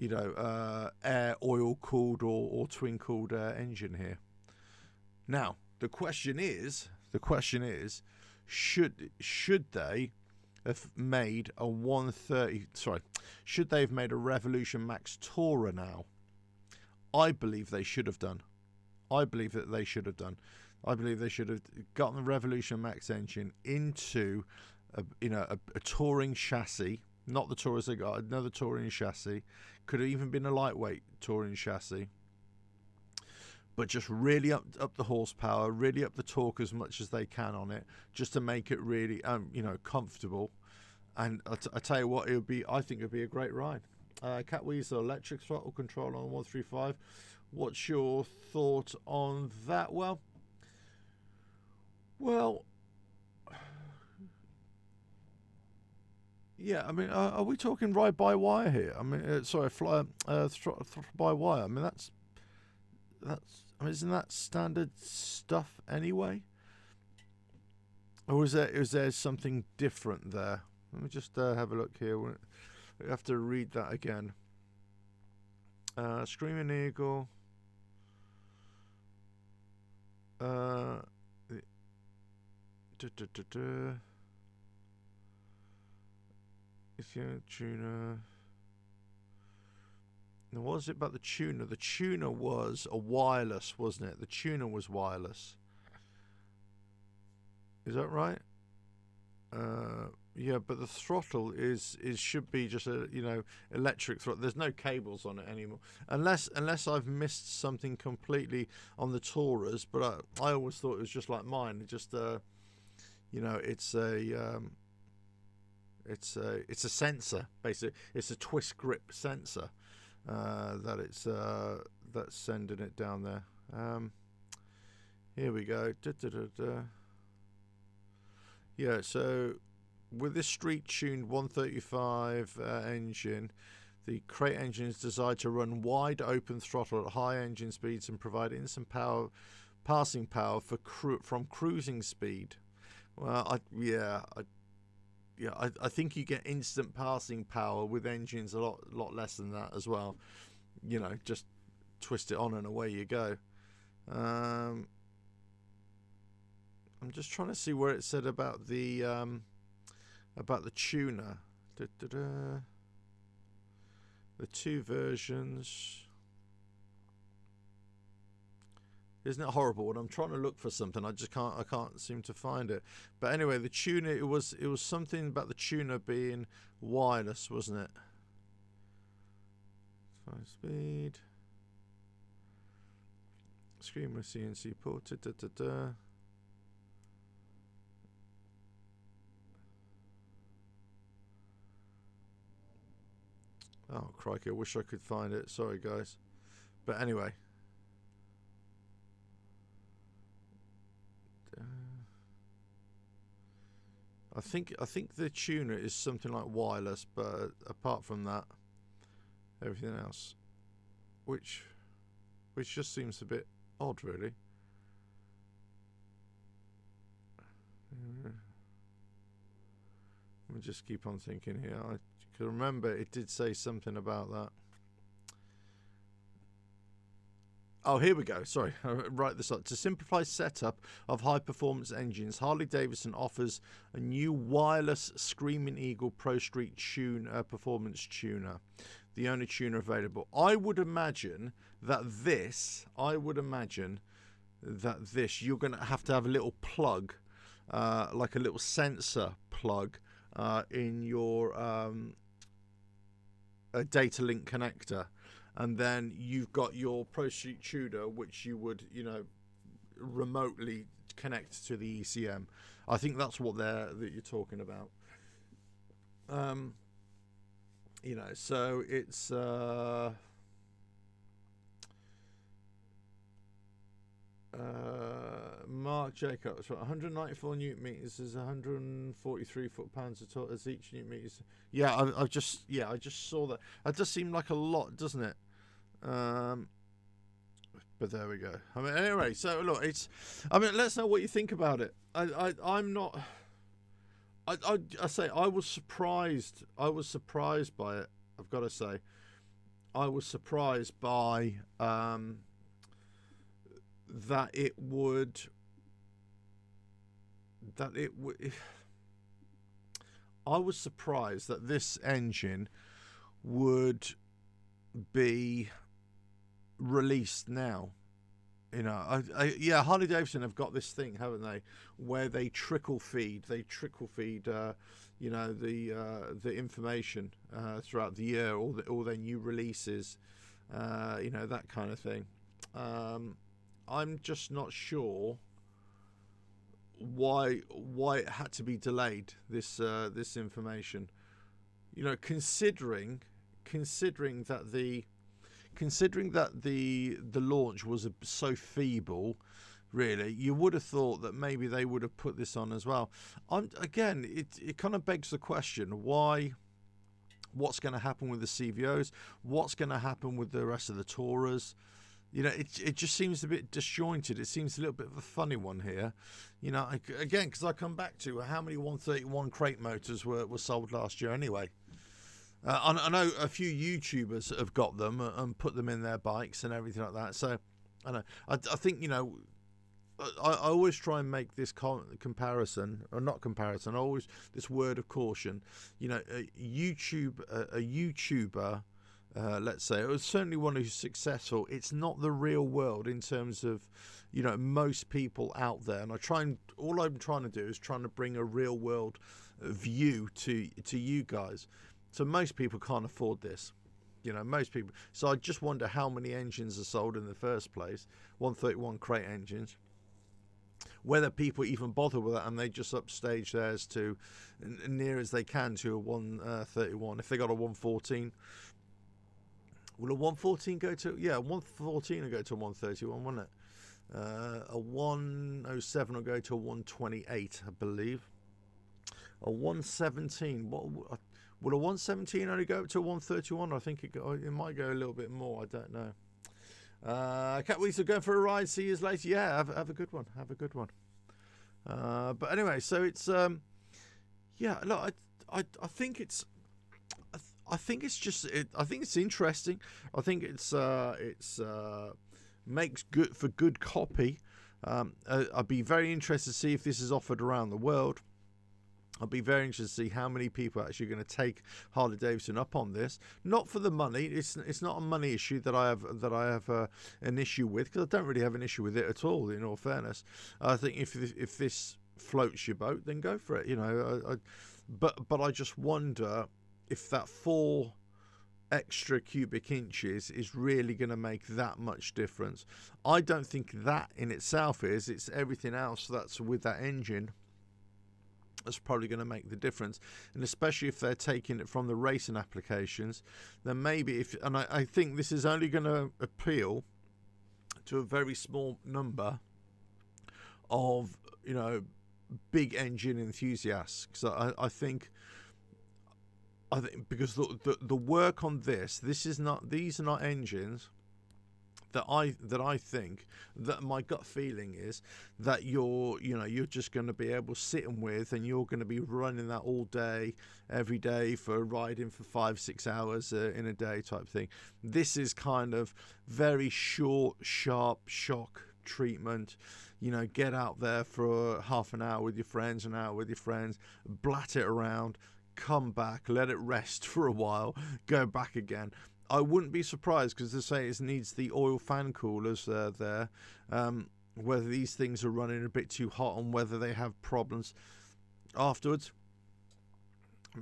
air oil cooled or twin cooled engine here. Now the question is, should they have made a 130? Sorry, should they have made a Revolution Max Tourer now? I believe they should have done. I believe they should have gotten the Revolution Max engine into a touring chassis, not the Tourers they got, another touring chassis. Could have even been a lightweight touring chassis, but just really up the horsepower, really up the torque as much as they can on it, just to make it really comfortable. And I tell you what, I think it would be a great ride. Cat Weasel electric throttle control on 135. What's your thought on that? Well, yeah. I mean, are we talking ride by wire here? I mean, fly by wire. I mean, that's. I mean, isn't that standard stuff anyway? Or is there something different there? Let me just have a look here. We have to read that again. Screaming Eagle. It's your tuner. Now, what was it about the tuner? The tuner was a wireless, wasn't it? The tuner was wireless. Is that right? Yeah, but the throttle should be just a electric throttle. There's no cables on it anymore, unless I've missed something completely on the Taurus. But I always thought it was just like mine. It just it's a sensor basically. It's a twist grip sensor that's sending it down there. Here we go. Yeah, so with this street-tuned 135 engine, the crate engine is designed to run wide open throttle at high engine speeds and provide instant passing power from cruising speed. Well, I think you get instant passing power with engines a lot less than that as well. Just twist it on and away you go. I'm just trying to see where it said about the tuner. The two versions. Isn't it horrible when I'm trying to look for something? I can't seem to find it. But anyway, the tuner, it was something about the tuner being wireless, wasn't it? 5-speed. Screamer CNC port. Oh, crikey, I wish I could find it. Sorry, guys. But anyway. I think the tuner is something like wireless, but apart from that, everything else, which just seems a bit odd, really. Let me just keep on thinking here. I can remember it did say something about that. Oh, here we go. Sorry, I write this up. To simplify setup of high-performance engines, Harley-Davidson offers a new wireless Screaming Eagle Pro Street performance tuner, the only tuner available. I would imagine that this, you're going to have a little plug, like a little sensor plug, in your data link connector. And then you've got your Pro Street tuner, which you would, remotely connect to the ECM. I think that's what that you're talking about. So it's Mark Jacobs, 194 newton meters is 143 foot-pounds as each newton meters. Yeah, I just saw that. That does seem like a lot, doesn't it? But there we go. I mean, anyway, so look, let's know what you think about it. I'm not. I say I was surprised. I was surprised by it. I've got to say, I was surprised by that it would. I was surprised that this engine would be released now. You know, yeah, Harley Davidson have got this thing, haven't they, where they trickle feed, you know, the information throughout the year, all their new releases, you know, that kind of thing. I'm just not sure why it had to be delayed, this information. You know, considering that the launch was so feeble, really, you would have thought that maybe they would have put this on as well. Again, it kind of begs the question, what's going to happen with the CVOs? What's going to happen with the rest of the Tourers? You know, it just seems a bit disjointed. It seems a little bit of a funny one here. You know, again, because I come back to how many 131 crate motors were sold last year anyway. I know a few YouTubers have got them and put them in their bikes and everything like that. So I know. I think, you know, I always try and make this comparison, or not comparison. Always this word of caution. You know, a YouTuber. Let's say it was certainly one who's successful. It's not the real world in terms of, you know, most people out there. And all I'm trying to do is trying to bring a real world view to you guys. So most people can't afford this, you know, most people. So I just wonder how many engines are sold in the first place, 131 crate engines, whether people even bother with that and they just upstage theirs to near as they can to a 131. If they got a 114. Will a 114 go to... Yeah, 114 will go to a 131, won't it? A 107 will go to a 128, I believe. A 117... Will a 117 only go up to a 131? I think it might go a little bit more. I don't know. Can't wait to go for a ride. See you later. Yeah, have a good one. Have a good one. But anyway, so it's... yeah, look, I think it's... I think it's just. I think it's interesting. I think it's makes good for good copy. I'd be very interested to see if this is offered around the world. I'd be very interested to see how many people are actually going to take Harley Davidson up on this. Not for the money. It's not a money issue that I have an issue with, because I don't really have an issue with it at all. In all fairness, I think if this floats your boat, then go for it. You know, but I just wonder if that 4 extra cubic inches is really going to make that much difference. I don't think that in itself is. It's everything else that's with that engine that's probably going to make the difference. And especially if they're taking it from the racing applications, then maybe I think this is only going to appeal to a very small number of, you know, big engine enthusiasts. Because I think because the work on these are not engines that I think, that my gut feeling is that you're just going to be able to sit with, and you're going to be running that all day, every day, for riding for 5-6 hours in a day type thing. This is kind of very short, sharp shock treatment. You know, get out there for half an hour with your friends, blat it around, come back, let it rest for a while, go back again. I wouldn't be surprised, because they say it needs the oil fan coolers there, whether these things are running a bit too hot and whether they have problems afterwards.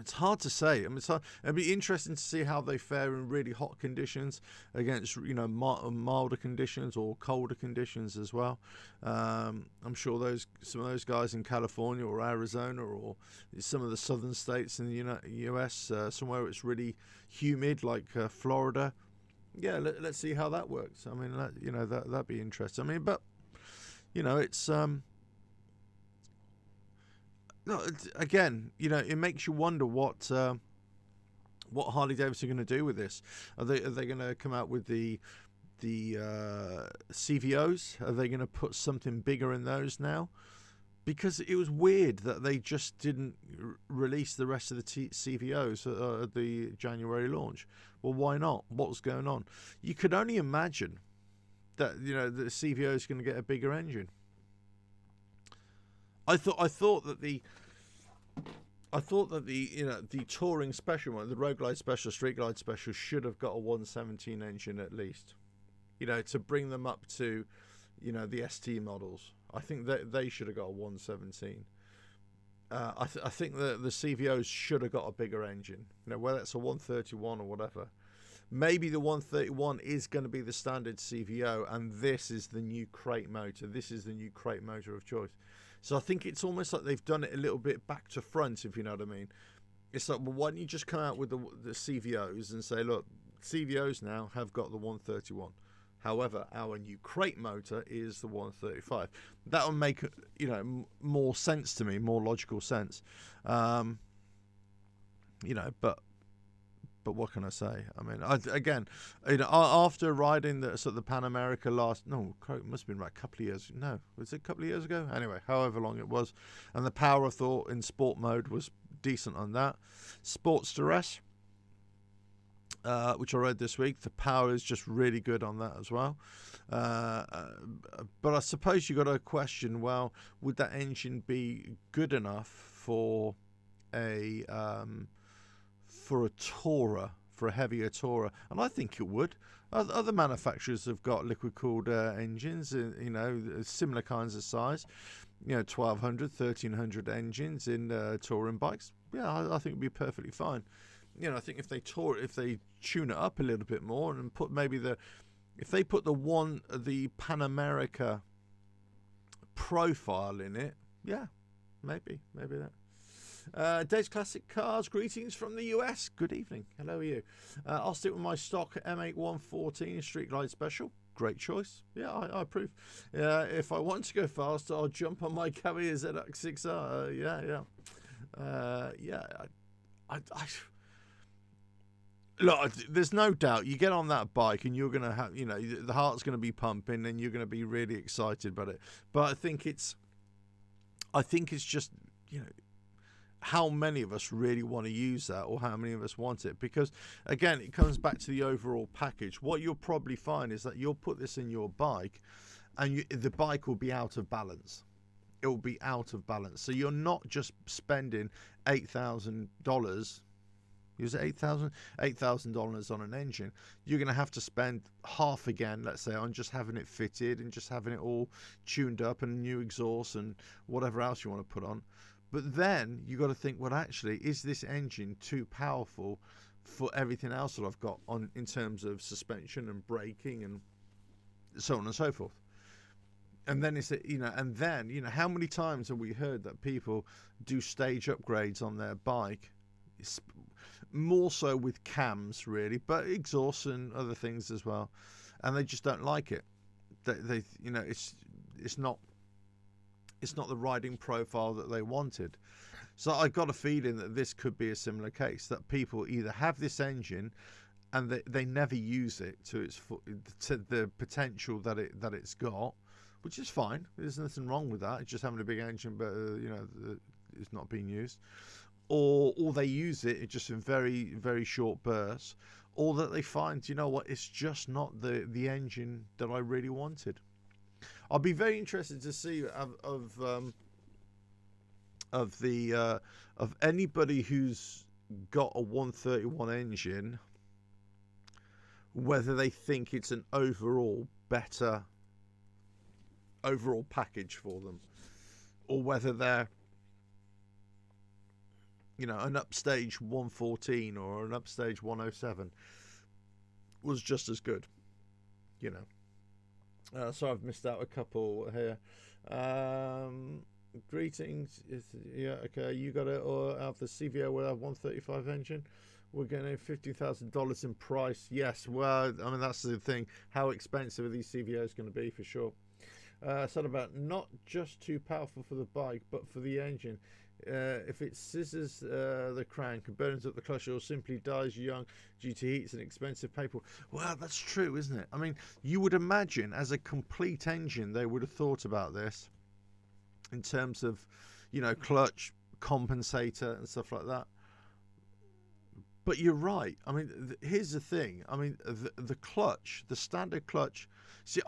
It's hard to say. It'd be interesting to see how they fare in really hot conditions against, you know, milder conditions or colder conditions as well. I'm sure some of those guys in California or Arizona or some of the southern states in the US, somewhere where it's really humid, like Florida. Yeah, let's see how that works. I mean, that'd be interesting. I mean, but you know, it's no, again, you know, it makes you wonder what Harley Davidson are going to do with this. Are they going to come out with the CVOs? Are they going to put something bigger in those now? Because it was weird that they just didn't release the rest of the CVOs at the January launch. Well, why not? What's going on? You could only imagine that the CVO is going to get a bigger engine. I thought that the the touring special one, the Road Glide Special, Street Glide Special, should have got a 117 engine at least. To bring them up to the ST models. I think that they should have got a 117. I think the CVOs should have got a bigger engine. Whether it's a 131 or whatever. Maybe the 131 is going to be the standard CVO, and this is the new crate motor. This is the new crate motor of choice. So I think it's almost like they've done it a little bit back to front, if you know what I mean. It's like, well, why don't you just come out with the CVOs and say, look, CVOs now have got the 131. However, our new crate motor is the 135. That would make more sense to me, more logical sense. But what can I say? I mean, after riding the Pan America it must have been about a couple of years. No, was it a couple of years ago? Anyway, however long it was, and the power I thought in sport mode was decent on that. Sportster S, which I read this week, the power is just really good on that as well. But I suppose you got to question, well, would that engine be good enough for a tourer, for a heavier tourer? And I think it would. Other manufacturers have got liquid cooled engines, similar kinds of size, 1200, 1300 engines in touring bikes. Yeah, I think it'd be perfectly fine. I think if they tune it up a little bit more and put if they put the Pan America profile in it, yeah, maybe that. Dave's Classic Cars, greetings from the US. Good evening. Hello, you. I'll stick with my stock M8 114 Street Glide Special. Great choice. Yeah, I approve. If I want to go faster, I'll jump on my Carrier ZX6R. Look, there's no doubt you get on that bike and you're going to have, the heart's going to be pumping and you're going to be really excited about it. But I think it's just, how many of us really want to use that, or how many of us want it? Because again, it comes back to the overall package. What you'll probably find is that you'll put this in your bike and the bike will be out of balance. It will be out of balance. So you're not just spending $8,000. Is it $8,000 on an engine? You're going to have to spend half again, let's say, on just having it fitted and just having it all tuned up and new exhaust and whatever else you want to put on. But then you got to think, well, actually, is this engine too powerful for everything else that I've got on in terms of suspension and braking and so on and so forth? And then how many times have we heard that people do stage upgrades on their bike? It's more so with cams, really, but exhausts and other things as well, and they just don't like it. It's not the riding profile that they wanted. So I got a feeling that this could be a similar case, that people either have this engine and they never use it to the potential that it's got, which is fine. There's nothing wrong with that. It's just having a big engine, but it's not being used. Or they use it just in very, very short bursts, or that they find, it's just not the engine that I really wanted. I'll be very interested to see of anybody who's got a 131 engine, whether they think it's an better overall package for them, or whether they're an upstage 114 or an upstage 107 was just as good. So I've missed out a couple here. Greetings. Okay. You got it. Or out the CVO with our 135 engine, we're getting $50,000 in price. Yes. Well, I mean, that's the thing. How expensive are these CVOs going to be for sure? Said about not just too powerful for the bike, but for the engine. If it scissors the crank and burns up the clutch, or simply dies young due to heat and expensive paper. Well, that's true, isn't it? I mean, you would imagine as a complete engine, they would have thought about this in terms of, you know, clutch, compensator and stuff like that. But you're right. I mean, here's the thing. I mean, the clutch, the standard clutch. See,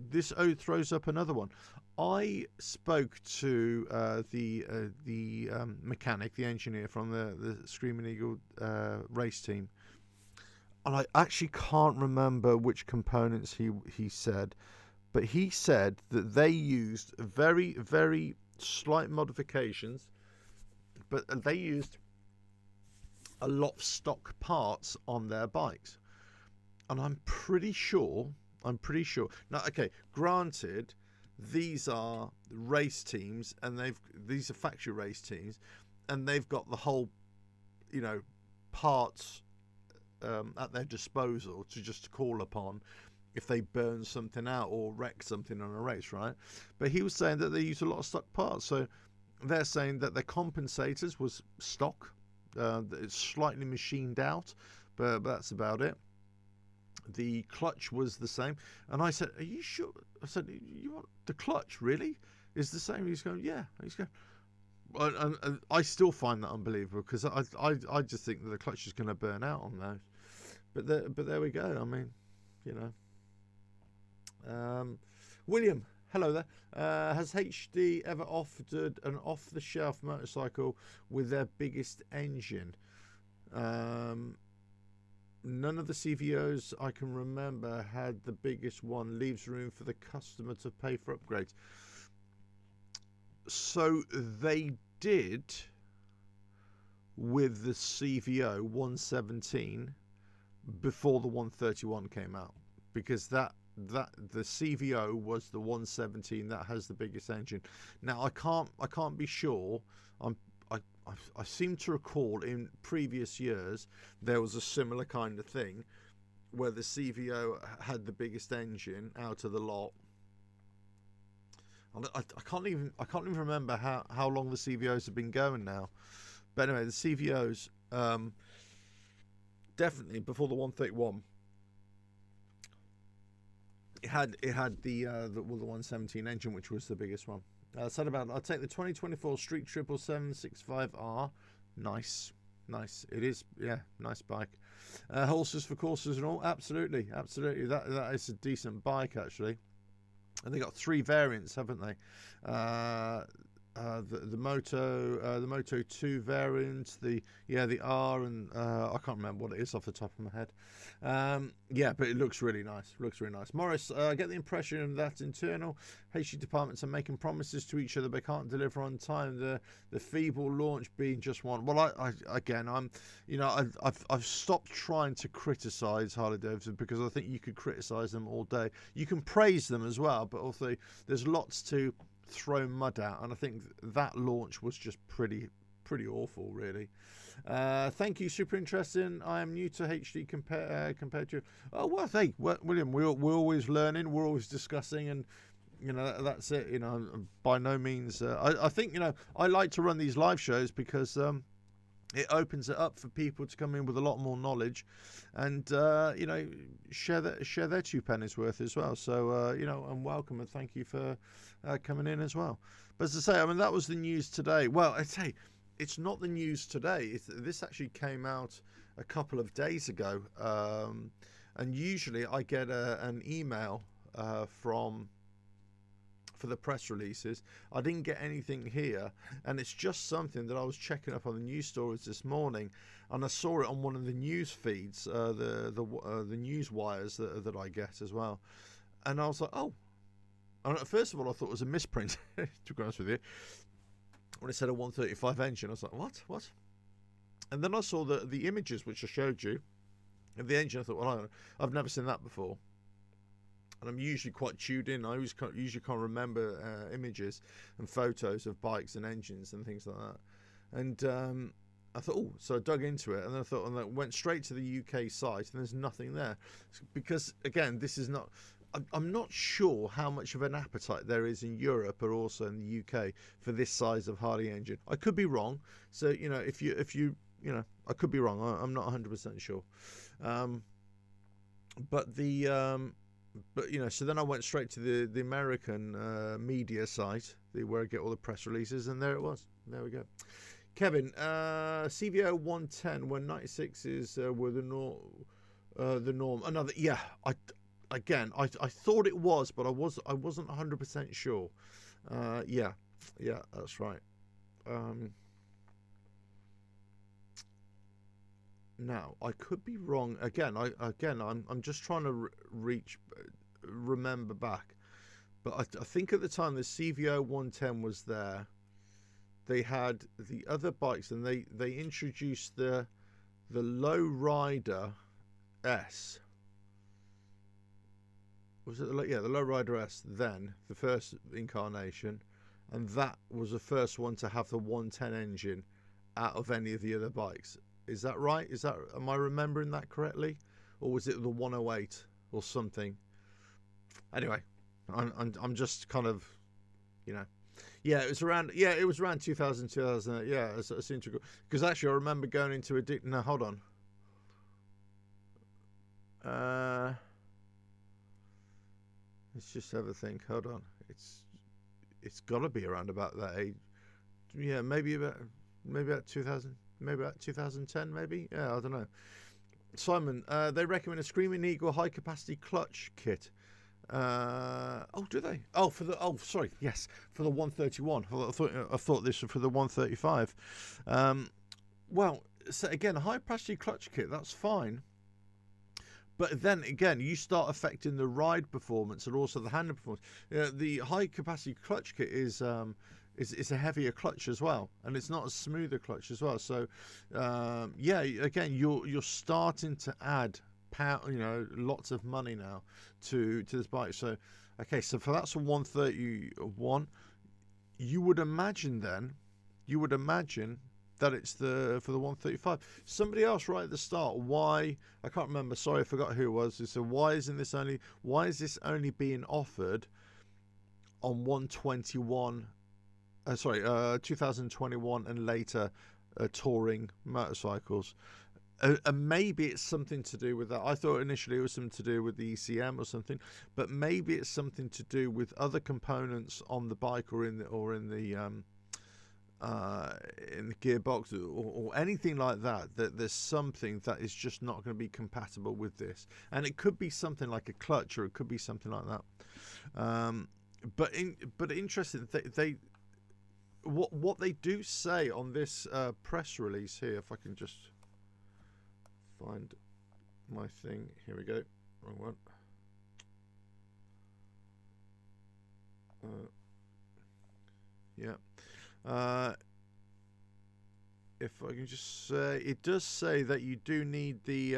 this throws up another one. I spoke to the mechanic, the engineer from the Screaming Eagle race team, and I actually can't remember which components he said, but he said that they used very, very slight modifications, but they used a lot of stock parts on their bikes, and I'm pretty sure now, okay, granted, these are race teams, and these are factory race teams, and they've got the whole, you know, parts at their disposal to just call upon if they burn something out or wreck something on a race, right? But he was saying that they use a lot of stock parts, so they're saying that their compensators was stock. It's slightly machined out, but that's about it. The clutch was the same, and I said, "Are you sure?" I said, "You want the clutch really is the same?" He's going, "Yeah." He's going, and I still find that unbelievable, because I just think that the clutch is going to burn out on those. But there we go. I mean, you know, William. Hello there. Has HD ever offered an off-the-shelf motorcycle with their biggest engine? None of the CVOs I can remember had the biggest one. Leaves room for the customer to pay for upgrades. So they did with the CVO 117 before the 131 came out, because that the CVO was the 117 that has the biggest engine. Now I can't be sure. I seem to recall in previous years there was a similar kind of thing where the CVO had the biggest engine out of the lot. I can't even remember how long the CVOs have been going now. But anyway, the CVOs definitely before the 131. It had the 117 engine, which was the biggest one. Saddleback, I'll take the 2024 Street 77765R. Nice. It is, yeah, nice bike. Holsters for courses and all. Absolutely. That is a decent bike, actually. And they got 3 variants, haven't they? The Moto 2 variant, the R, and I can't remember what it is off the top of my head. Yeah, but it looks really nice. Morris, I get the impression that internal HD departments are making promises to each other but can't deliver on time. The feeble launch being just one. Well, I've stopped trying to criticise Harley Davidson, because I think you could criticise them all day. You can praise them as well, but also there's lots to throw mud at, and I think that launch was just pretty awful, really. Thank you, super interesting. I am new to HD compared to. Oh well, hey William, we're always learning, we're always discussing, and you know that's it. You know, by no means. I think, you know, I like to run these live shows because it opens it up for people to come in with a lot more knowledge, and you know, share their 2 pennies worth as well. So you know, and welcome, and thank you for coming in as well. But as I say, I mean, that was the news today. Well, I'd say it's not the news today. This actually came out a couple of days ago, and usually I get an email for the press releases. I didn't get anything here, and it's just something that I was checking up on the news stories this morning, and I saw it on one of the news feeds, the news wires that I get as well, and I was like, oh. And first of all, I thought it was a misprint, to be honest with you. When it said a 135 engine, I was like, what? And then I saw the images which I showed you of the engine. I thought, well, I've never seen that before. And I'm usually quite tuned in. I usually can't remember images and photos of bikes and engines and things like that. And I thought, oh, so I dug into it, and then I went straight to the UK site, and there's nothing there. Because, again, this is not... I'm not sure how much of an appetite there is in Europe or also in the UK for this size of Harley engine. I could be wrong. So, you know, if you I could be wrong. I'm not 100% sure. But you know, so then I went straight to the American media site, where I get all the press releases, and there it was. There we go. Kevin, CVO 110 when 96s were the norm. Another, yeah. I thought it was, but I wasn't 100% sure. Yeah, that's right. Now I could be wrong again. I'm just trying to remember back, but I think at the time the CVO 110 was there. They had the other bikes, and they introduced the Low Rider S. Was it the Low Rider S then, the first incarnation, and that was the first one to have the 110 engine out of any of the other bikes. Is that right? Am I remembering that correctly, or was it the 108 or something? Anyway, I'm just kind of, you know, yeah, it was around 2000, 2008. Yeah, I seem to go, because actually I remember going into a no, hold on. Let's just have a think. Hold on. It's got to be around about that age. Yeah, maybe about 2000, maybe about 2010, maybe. Yeah, I don't know. Simon, they recommend a Screaming Eagle high capacity clutch kit. Oh, do they? Oh, sorry. Yes, for the 131. I thought this was for the 135. Well, so again, a high capacity clutch kit, that's fine. But then again, you start affecting the ride performance and also the handling performance. The high capacity clutch kit is a heavier clutch as well, and it's not a smoother clutch as well. So yeah, again, you're starting to add power, you know, lots of money now to this bike. So okay, so for that's a 131. You would imagine that it's for the 135. Somebody else right at the start, why, I can't remember, sorry, I forgot who it was. So why is this only being offered on 121 2021 and later touring motorcycles? And maybe it's something to do with that. I thought initially it was something to do with the ECM or something, but maybe it's something to do with other components on the bike or in the gearbox or anything like that. That there's something that is just not going to be compatible with this, and it could be something like a clutch, or it could be something like that. But interesting, what they do say on this press release here. If I can just find my thing. Here we go. Wrong one. Yeah. If I can just say, it does say that you do need the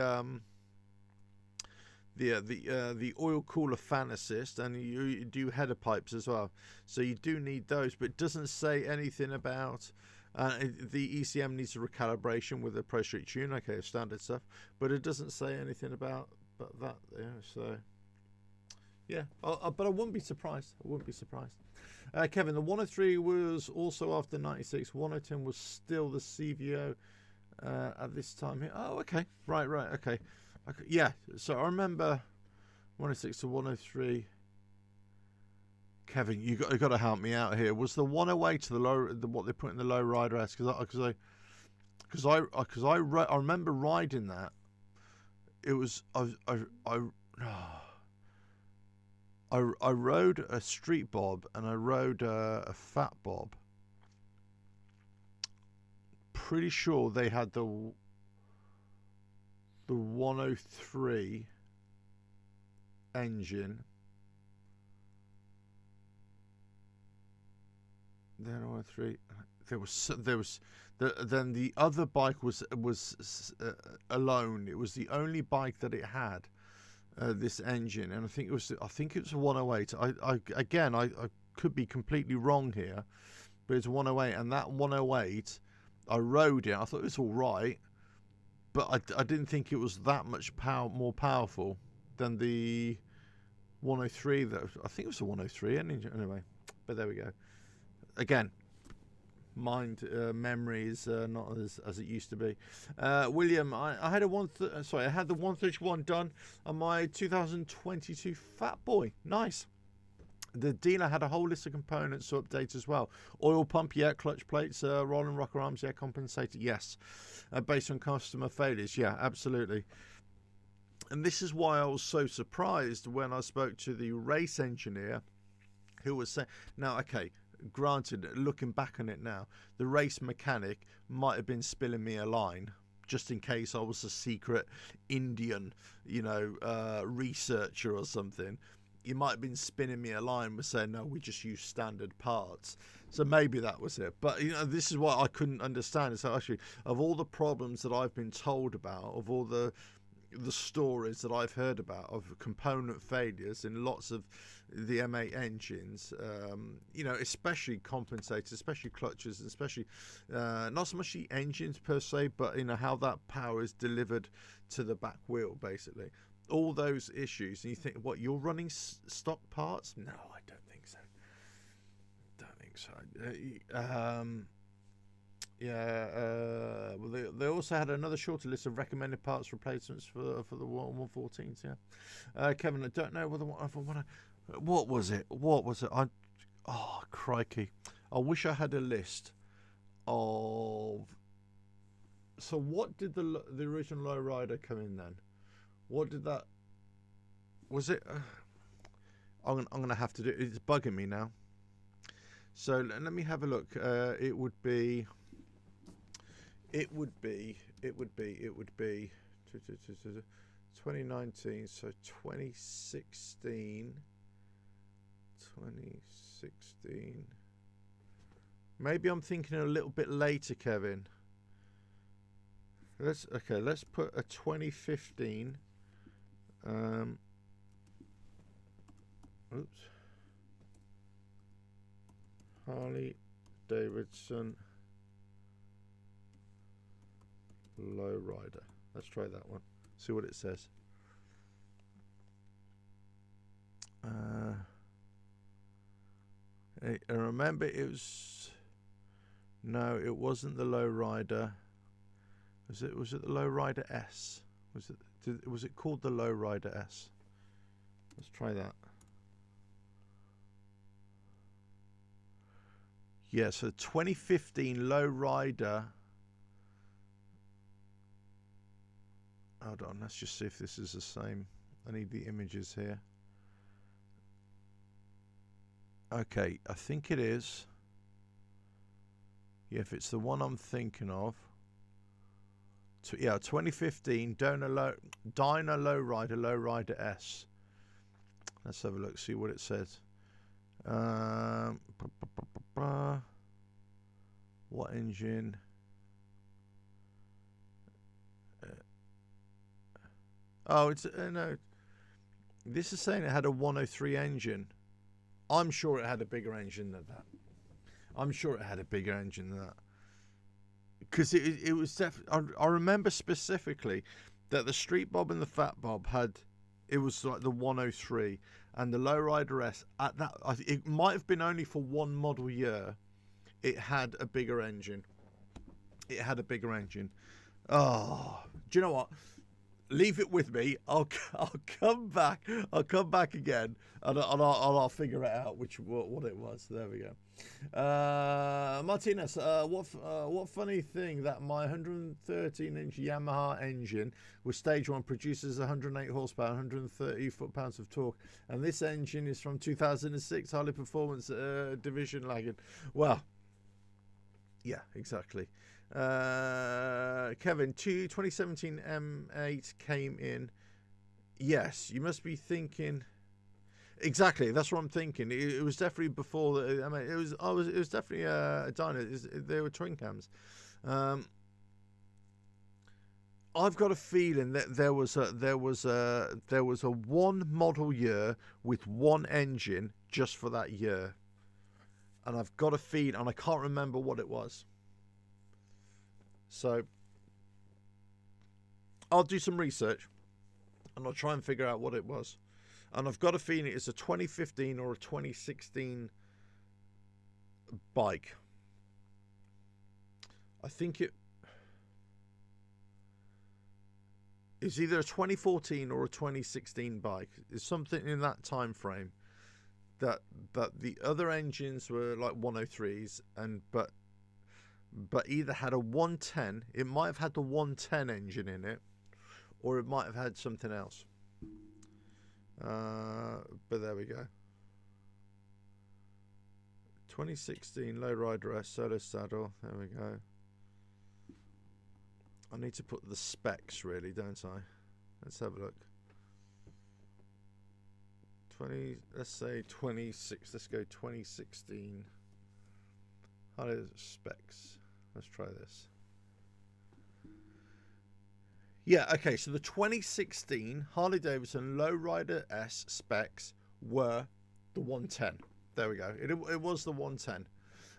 oil cooler fan assist, and you do header pipes as well. So you do need those, but it doesn't say anything about. The ECM needs a recalibration with a Pro Street tune. Okay, standard stuff, but it doesn't say anything about that there. So yeah, but I wouldn't be surprised. Kevin, the 103 was also after 96. 110 was still the CVO at this time here. Oh, okay, right, okay. Yeah, so I remember 106 to 103. Kevin, you got to help me out here. Was the 108 to what they put in the Low Rider S? Because I remember riding that. It was I rode a Street Bob and I rode a Fat Bob. Pretty sure they had the 103 engine. Then 103. Then the other bike was alone. It was the only bike that it had this engine, and I think it was a 108. I could be completely wrong here, but it's a 108, and that 108 I rode it. I thought it was all right, but I didn't think it was that much more powerful than the 103. That I think it was a 103 anyway. But there we go. Again, memory is not as it used to be. William, I had I had the 131 done on my 2022 Fat Boy. Nice. The dealer had a whole list of components to update as well. Oil pump, yeah. Clutch plates, rolling rocker arms, yeah. Compensator, yes. Based on customer failures, yeah, absolutely. And this is why I was so surprised when I spoke to the race engineer, who was saying, now, okay, granted, looking back on it now, the race mechanic might have been spilling me a line just in case I was a secret Indian, researcher or something. You might have been spinning me a line with saying, no, we just use standard parts. So maybe that was it. But, this is what I couldn't understand. So actually, of all the problems that I've been told about, of all the stories that I've heard about of component failures in lots of the M8 engines, especially compensators, especially clutches, especially not so much the engines per se, but how that power is delivered to the back wheel, basically. All those issues, and you think, what, you're running stock parts? No, I don't think so. Well, they also had another shorter list of recommended parts replacements for the 114s. Yeah, Kevin, I don't know what was it? Oh, crikey! I wish I had a list of. So what did the original lowrider come in then? What did that? Was it? I'm gonna have to do. It's bugging me now. So let me have a look. It would be 2019. So 2016. Maybe I'm thinking a little bit later, Kevin. Let's put a 2015. Harley Davidson lowrider. Let's try that one. See what it says. I remember it was. No, it wasn't the lowrider. Was it the lowrider S? Was it called the lowrider S? Let's try that. Yeah, so 2015 lowrider. Hold on, let's just see if this is the same. I need the images here. Okay, I think it is. Yeah, if it's the one I'm thinking of. 2015 Dyna Lowrider S. Let's have a look, see what it says. What engine? Oh, it's no. This is saying it had a 103 engine. I'm sure it had a bigger engine than that. Because it was definitely. I remember specifically that the Street Bob and the Fat Bob had. It was like the 103 and the Lowrider S at that. It might have been only for one model year. It had a bigger engine. Oh, do you know what? Leave it with me. I'll come back. I'll come back again, and I'll figure it out what it was. There we go. Martinez, what funny thing that my 113-inch Yamaha engine with stage 1 produces 108 horsepower, 130 foot-pounds of torque, and this engine is from 2006 Harley Performance division lagging. Well, yeah, exactly. Kevin, 2017 M8 came in. Yes, you must be thinking. Exactly, that's what I'm thinking. It was definitely before the. I mean, it was definitely a Dyna. They were twin cams. I've got a feeling that there was a one model year with one engine just for that year, and I've got a feeling, and I can't remember what it was. So I'll do some research and I'll try and figure out what it was. and I've got a feeling it's a 2015 or a 2016 bike. I think it's either a 2014 or a 2016 bike. It's something in that time frame. That the other engines were like 103s, but either had a 110. It might have had the 110 engine in it, or it might have had something else. But there we go. 2016 Lowrider S solo saddle. There we go. I need to put the specs, really, don't I? Let's have a look. 20, let's say 26. Let's go 2016. Harley specs. Let's try this. Yeah, okay. So the 2016 Harley Davidson Lowrider S specs were the 110. There we go. It was the 110,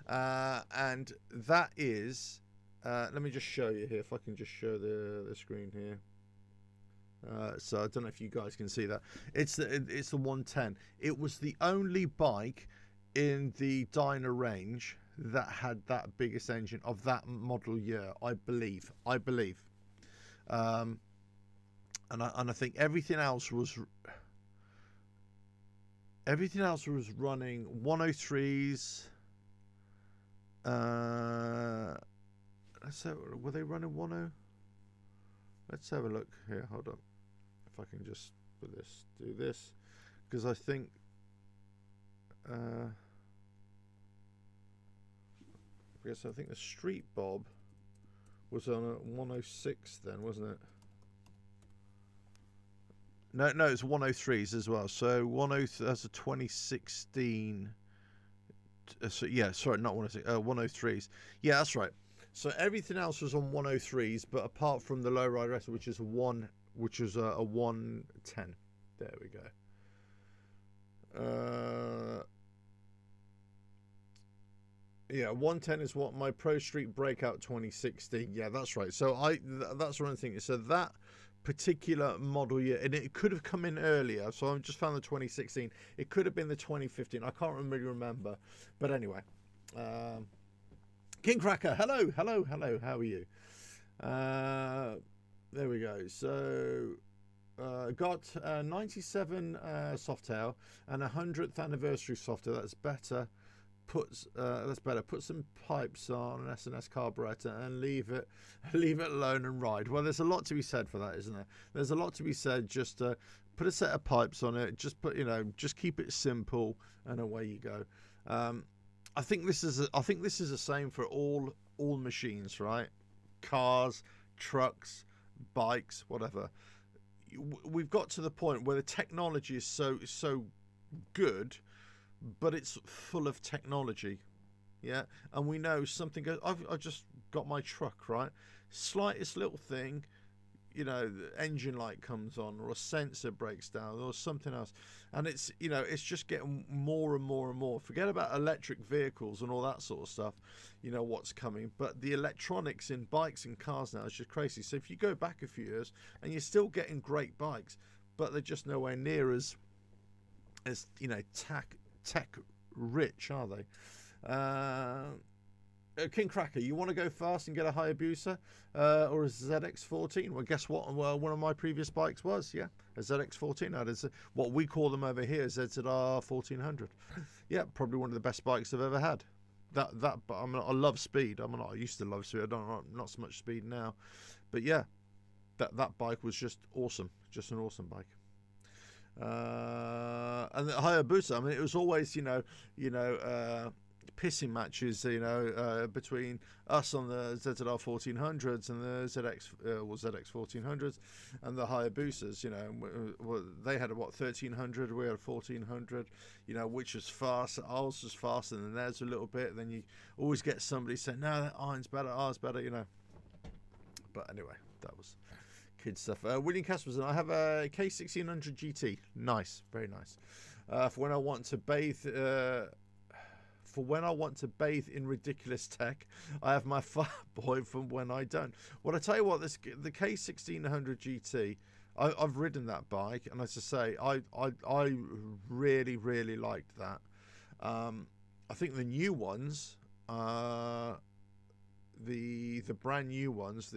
and that is. Let me just show you here. If I can just show the screen here. So I don't know if you guys can see that. It's the 110. It was the only bike in the Dyna range that had that biggest engine of that model year, I believe. And I think everything else was running 103s. Were they running 10? Let's have a look here. Hold on. If I can just do this, because I think I think the Street Bob was on a 106 then, wasn't it? No, it's 103s as well. So 10, that's a 2016. So yeah, sorry, not 106. 103s. Yeah, that's right. So everything else was on 103s, but apart from the Lowrider S, which is a 110. There we go. Yeah, 110 is what my Pro Street Breakout 2016. Yeah, that's right. So that's what I'm thinking. So that particular model year, and it could have come in earlier. So I just found the 2016. It could have been the 2015. I can't really remember. But anyway. King Cracker, hello, how are you? There we go. So got 97 Softail and 100th anniversary Softail. That's better. That's better. Put some pipes on an S&S carburetor and leave it alone and ride. Well, there's a lot to be said for that, isn't there? There's a lot to be said. Just put a set of pipes on it. Just just keep it simple, and away you go. I think this is the same for all machines, right? Cars, trucks, bikes, whatever. We've got to the point where the technology is so good, but it's full of technology, yeah. And we know something goes. I just got my truck, right? Slightest little thing, the engine light comes on, or a sensor breaks down, or something else, and it's it's just getting more and more and more. Forget about electric vehicles and all that sort of stuff, what's coming, but the electronics in bikes and cars now is just crazy. So if you go back a few years, and you're still getting great bikes, but they're just nowhere near as tech rich, are they? King Cracker, you want to go fast and get a Hayabusa or a ZX14? Well, guess what? Well, one of my previous bikes was, a ZX14. That is what we call them over here, ZZR 1400. Yeah, probably one of the best bikes I've ever had. But I love speed. I used to love speed. Not so much speed now, but yeah, that bike was just awesome. Just an awesome bike. And the Hayabusa, it was always pissing matches, between us on the ZZR 1400s and the ZX 1400s and the Hayabusas. They had 1300, we had 1400. Which was fast. Ours was faster than theirs a little bit. Then you always get somebody saying, "No, that iron's better, ours better." But anyway, that was kid stuff. William Casperson, I have a K1600 GT. Nice, very nice. For when I want to bathe. In ridiculous tech, I have my Fireboy from when I don't. Well, I tell you what, the K1600 GT, I've ridden that bike, and as I say, I really liked that. I think the new ones, the brand new ones,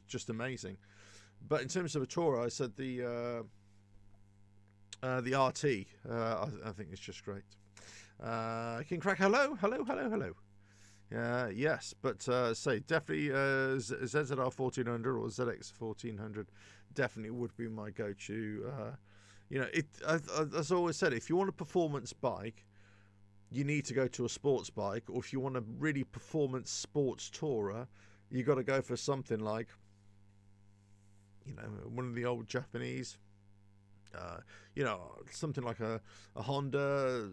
just amazing. But in terms of a tourer, I said the RT. I think it's just great. King Crack, hello. Yes, but say definitely ZZR 1400 or ZX 1400 definitely would be my go-to. As I always said, if you want a performance bike, you need to go to a sports bike, or if you want a really performance sports tourer, you got to go for something like, one of the old Japanese. Something like a Honda,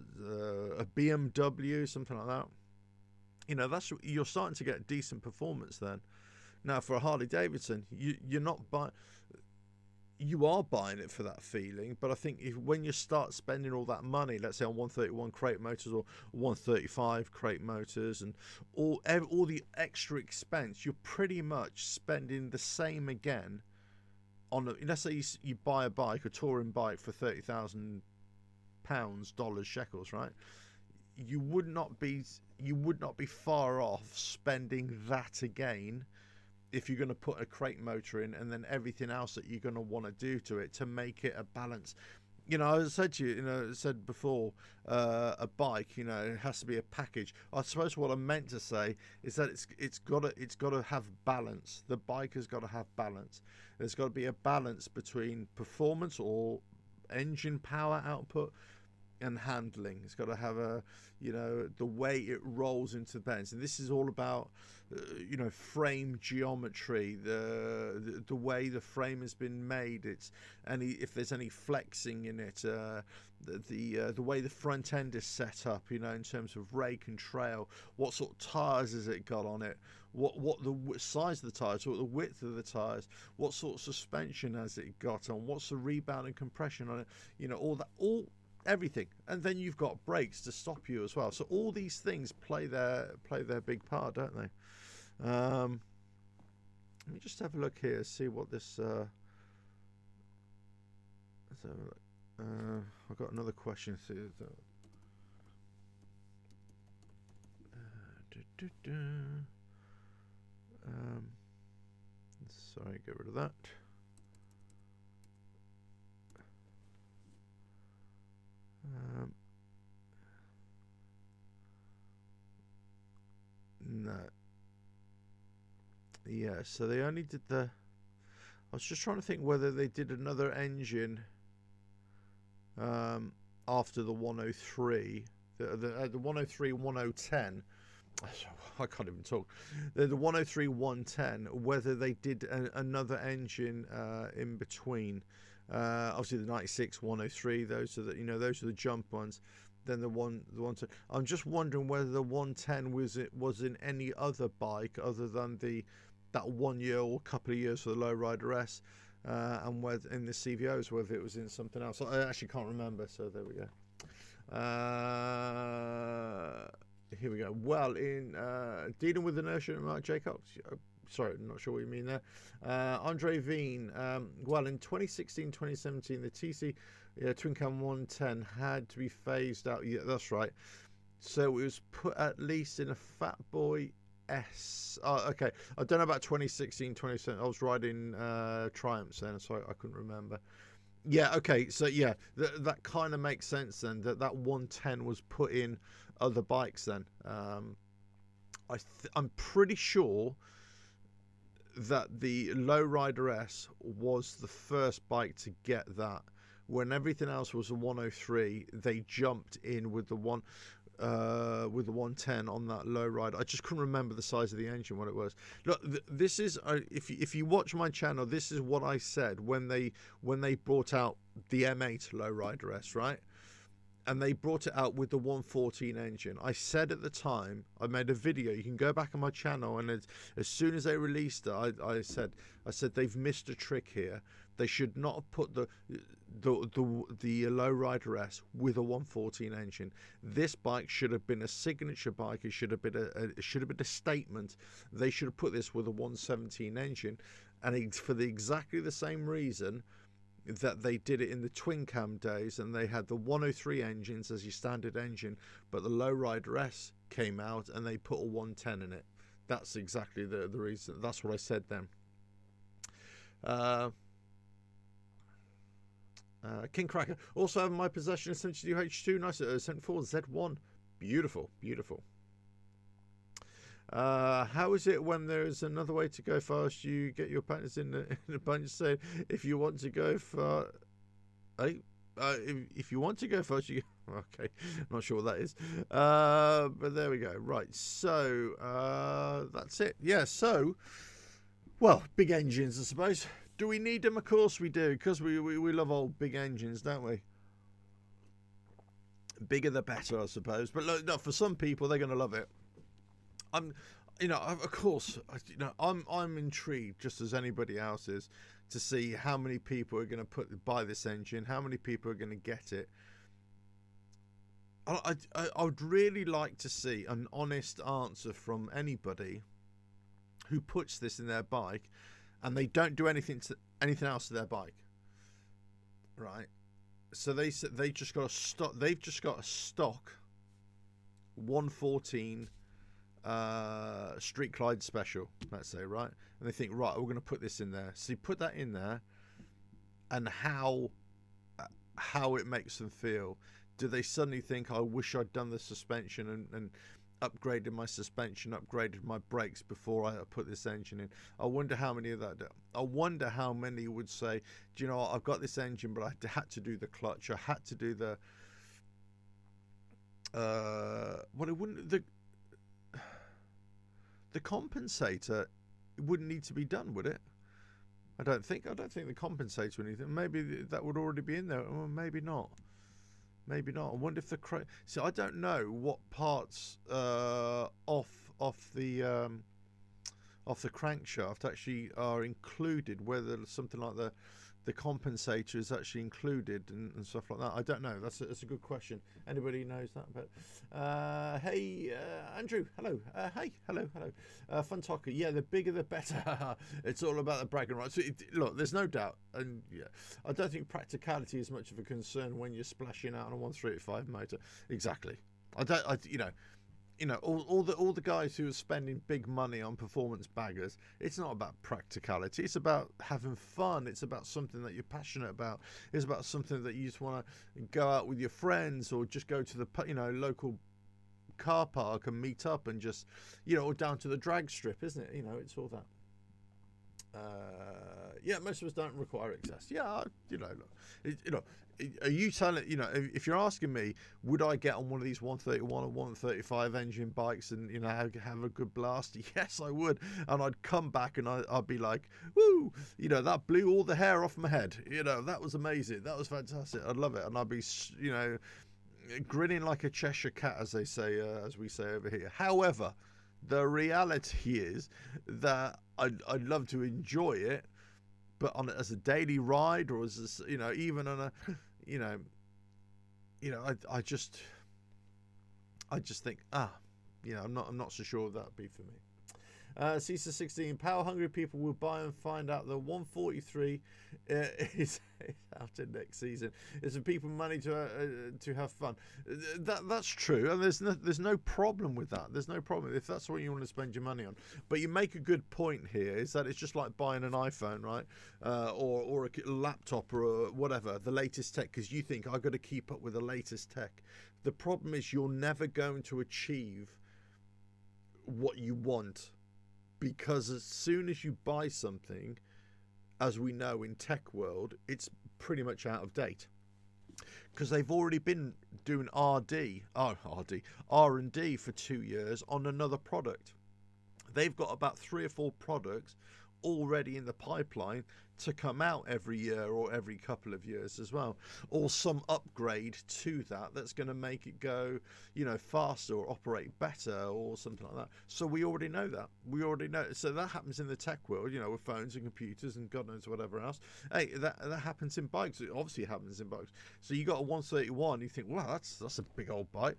a BMW, something like that. You're starting to get decent performance then. Now for a Harley Davidson, you are buying it for that feeling, but I think when you start spending all that money, let's say on 131 crate motors or 135 crate motors, and all the extra expense, you're pretty much spending the same again on. Let's say you buy a touring bike for £30,000, dollars, shekels, right? You would not be far off spending that again if you're going to put a crate motor in, and then everything else that you're going to want to do to it to make it a balance. I said to you, said before, a bike, it has to be a package. I suppose what I meant to say is that it's got to have balance. The bike has got to have balance. There's got to be a balance between performance or engine power output and handling. It's got to have the way it rolls into bends, and this is all about frame geometry, the way the frame has been made. If there's any flexing in it, the way the front end is set up, in terms of rake and trail, what sort of tires has it got on it, what the size of the tires, what the width of the tires, what sort of suspension has it got on, what's the rebound and compression on it, everything. And then you've got brakes to stop you as well. So all these things play their big part, don't they? Let me just have a look here, see what this. Let's have a look. I've got another question. Sorry, get rid of that. No. Yeah, so they only did I was just trying to think whether they did another engine after the 103, the 103 10. I can't even talk. The 103 110. Whether they did another engine in between. Obviously the 96 103. Those are those are the jump ones. Then the 110. I'm just wondering whether the 110 was in any other bike other than that 1 year or couple of years for the Lowrider S, and whether in the CVOs, whether it was in something else. I actually can't remember. So there we go. Here we go. Well, in dealing with inertia, Mark Jacobs. Sorry, I'm not sure what you mean there. Andre Veen. Well, in 2016-2017, the TC Twin Cam 110 had to be phased out. Yeah, that's right. So it was put at least in a Fat Boy S. Oh, okay. I don't know about 2016-2017. I was riding Triumphs then, so I couldn't remember. Yeah, okay. So yeah, that kind of makes sense then. That 110 was put in other bikes then. I'm pretty sure that the Lowrider S was the first bike to get that. When everything else was a 103, they jumped in with the 110 on that Lowrider. I just couldn't remember the size of the engine, what it was. Look, this is if you watch my channel, this is what I said when they brought out the M8 Lowrider S, right? And they brought it out with the 114 engine. I said at the time, I made a video. You can go back on my channel, and as soon as they released it, I said they've missed a trick here. They should not have put the Lowrider S with a 114 engine. This bike should have been a signature bike. It should have been a statement. They should have put this with a 117 engine. and for exactly the same reason that they did it in the twin cam days, and they had the 103 engines as your standard engine, but the Lowrider S came out and they put a 110 in it. That's exactly the reason. That's what I said then. King Cracker also have in my possession a 72 H2, nice 74 Z1, beautiful. How is it when there's another way to go fast? You get your partners in a bunch saying, if you want to go far, if you want to go fast, you okay. Not sure what that is, but there we go. Right, so that's it. Yeah. So, well, big engines, I suppose. Do we need them? Of course we do, because we love old big engines, don't we? Bigger the better, I suppose. But look, no, for some people, they're going to love it. I'm intrigued, just as anybody else is, to see how many people are going to buy this engine, how many people are going to get it. I would really like to see an honest answer from anybody who puts this in their bike, and they don't do anything else to their bike, right? So they just got a stock. They've just got a stock 114 Street Clyde special, let's say, right? And they think, right, we're going to put this in there. So you put that in there, and how it makes them feel. Do they suddenly think, I wish I'd done the suspension and upgraded my suspension, upgraded my brakes before I put this engine in? I wonder how many of that do. I wonder how many would say, do you know what, I've got this engine, but I had to do the clutch, I had to do the the compensator, it wouldn't need to be done, would it? I don't think the compensator would need to. Maybe that would already be in there, or maybe not. Maybe not. I wonder if the I don't know what parts off the crankshaft actually are included, whether something like the compensator is actually included and stuff like that. I don't know. That's a good question. Anybody knows that? But hey, Andrew, hello. Hey, hello. Fun talker. Yeah, the bigger the better. It's all about the bragging rights. So look, there's no doubt, and yeah, I don't think practicality is much of a concern when you're splashing out on a 135 motor. Exactly. All the guys who are spending big money on performance baggers, it's not about practicality. It's about having fun. It's about something that you're passionate about. It's about something that you just want to go out with your friends, or just go to the local car park and meet up, and just or down to the drag strip, isn't it? It's all that. Yeah, most of us don't require excess. Yeah, look, are you telling, if you're asking me, would I get on one of these 131 or 135 engine bikes and have a good blast? Yes, I would, and I'd come back and I'd be like, woo, that blew all the hair off my head. That was amazing. That was fantastic. I'd love it, and I'd be grinning like a Cheshire cat, as they say, as we say over here. However, the reality is that I'd love to enjoy it, but on it as a daily ride, or as even on a I just think I'm not so sure that'd be for me. CISA 16, power hungry people will buy and find out the 143 is out in next season. It's for people money to have fun. That's true, and there's no problem with that. There's no problem if that's what you want to spend your money on. But you make a good point here, is that it's just like buying an iPhone, right? Or a laptop, or whatever, the latest tech, because you think I've got to keep up with the latest tech. The problem is you're never going to achieve what you want, because as soon as you buy something, as we know in tech world, it's pretty much out of date, because they've already been doing R&D for 2 years on another product. They've got about 3 or 4 products already in the pipeline to come out every year or every couple of years as well, or some upgrade to that's going to make it go faster or operate better or something like that. So we already know that. So that happens in the tech world, with phones and computers and God knows whatever else. Hey, that happens in bikes. It obviously happens in bikes. So you got a 131, you think, wow, that's a big old bike.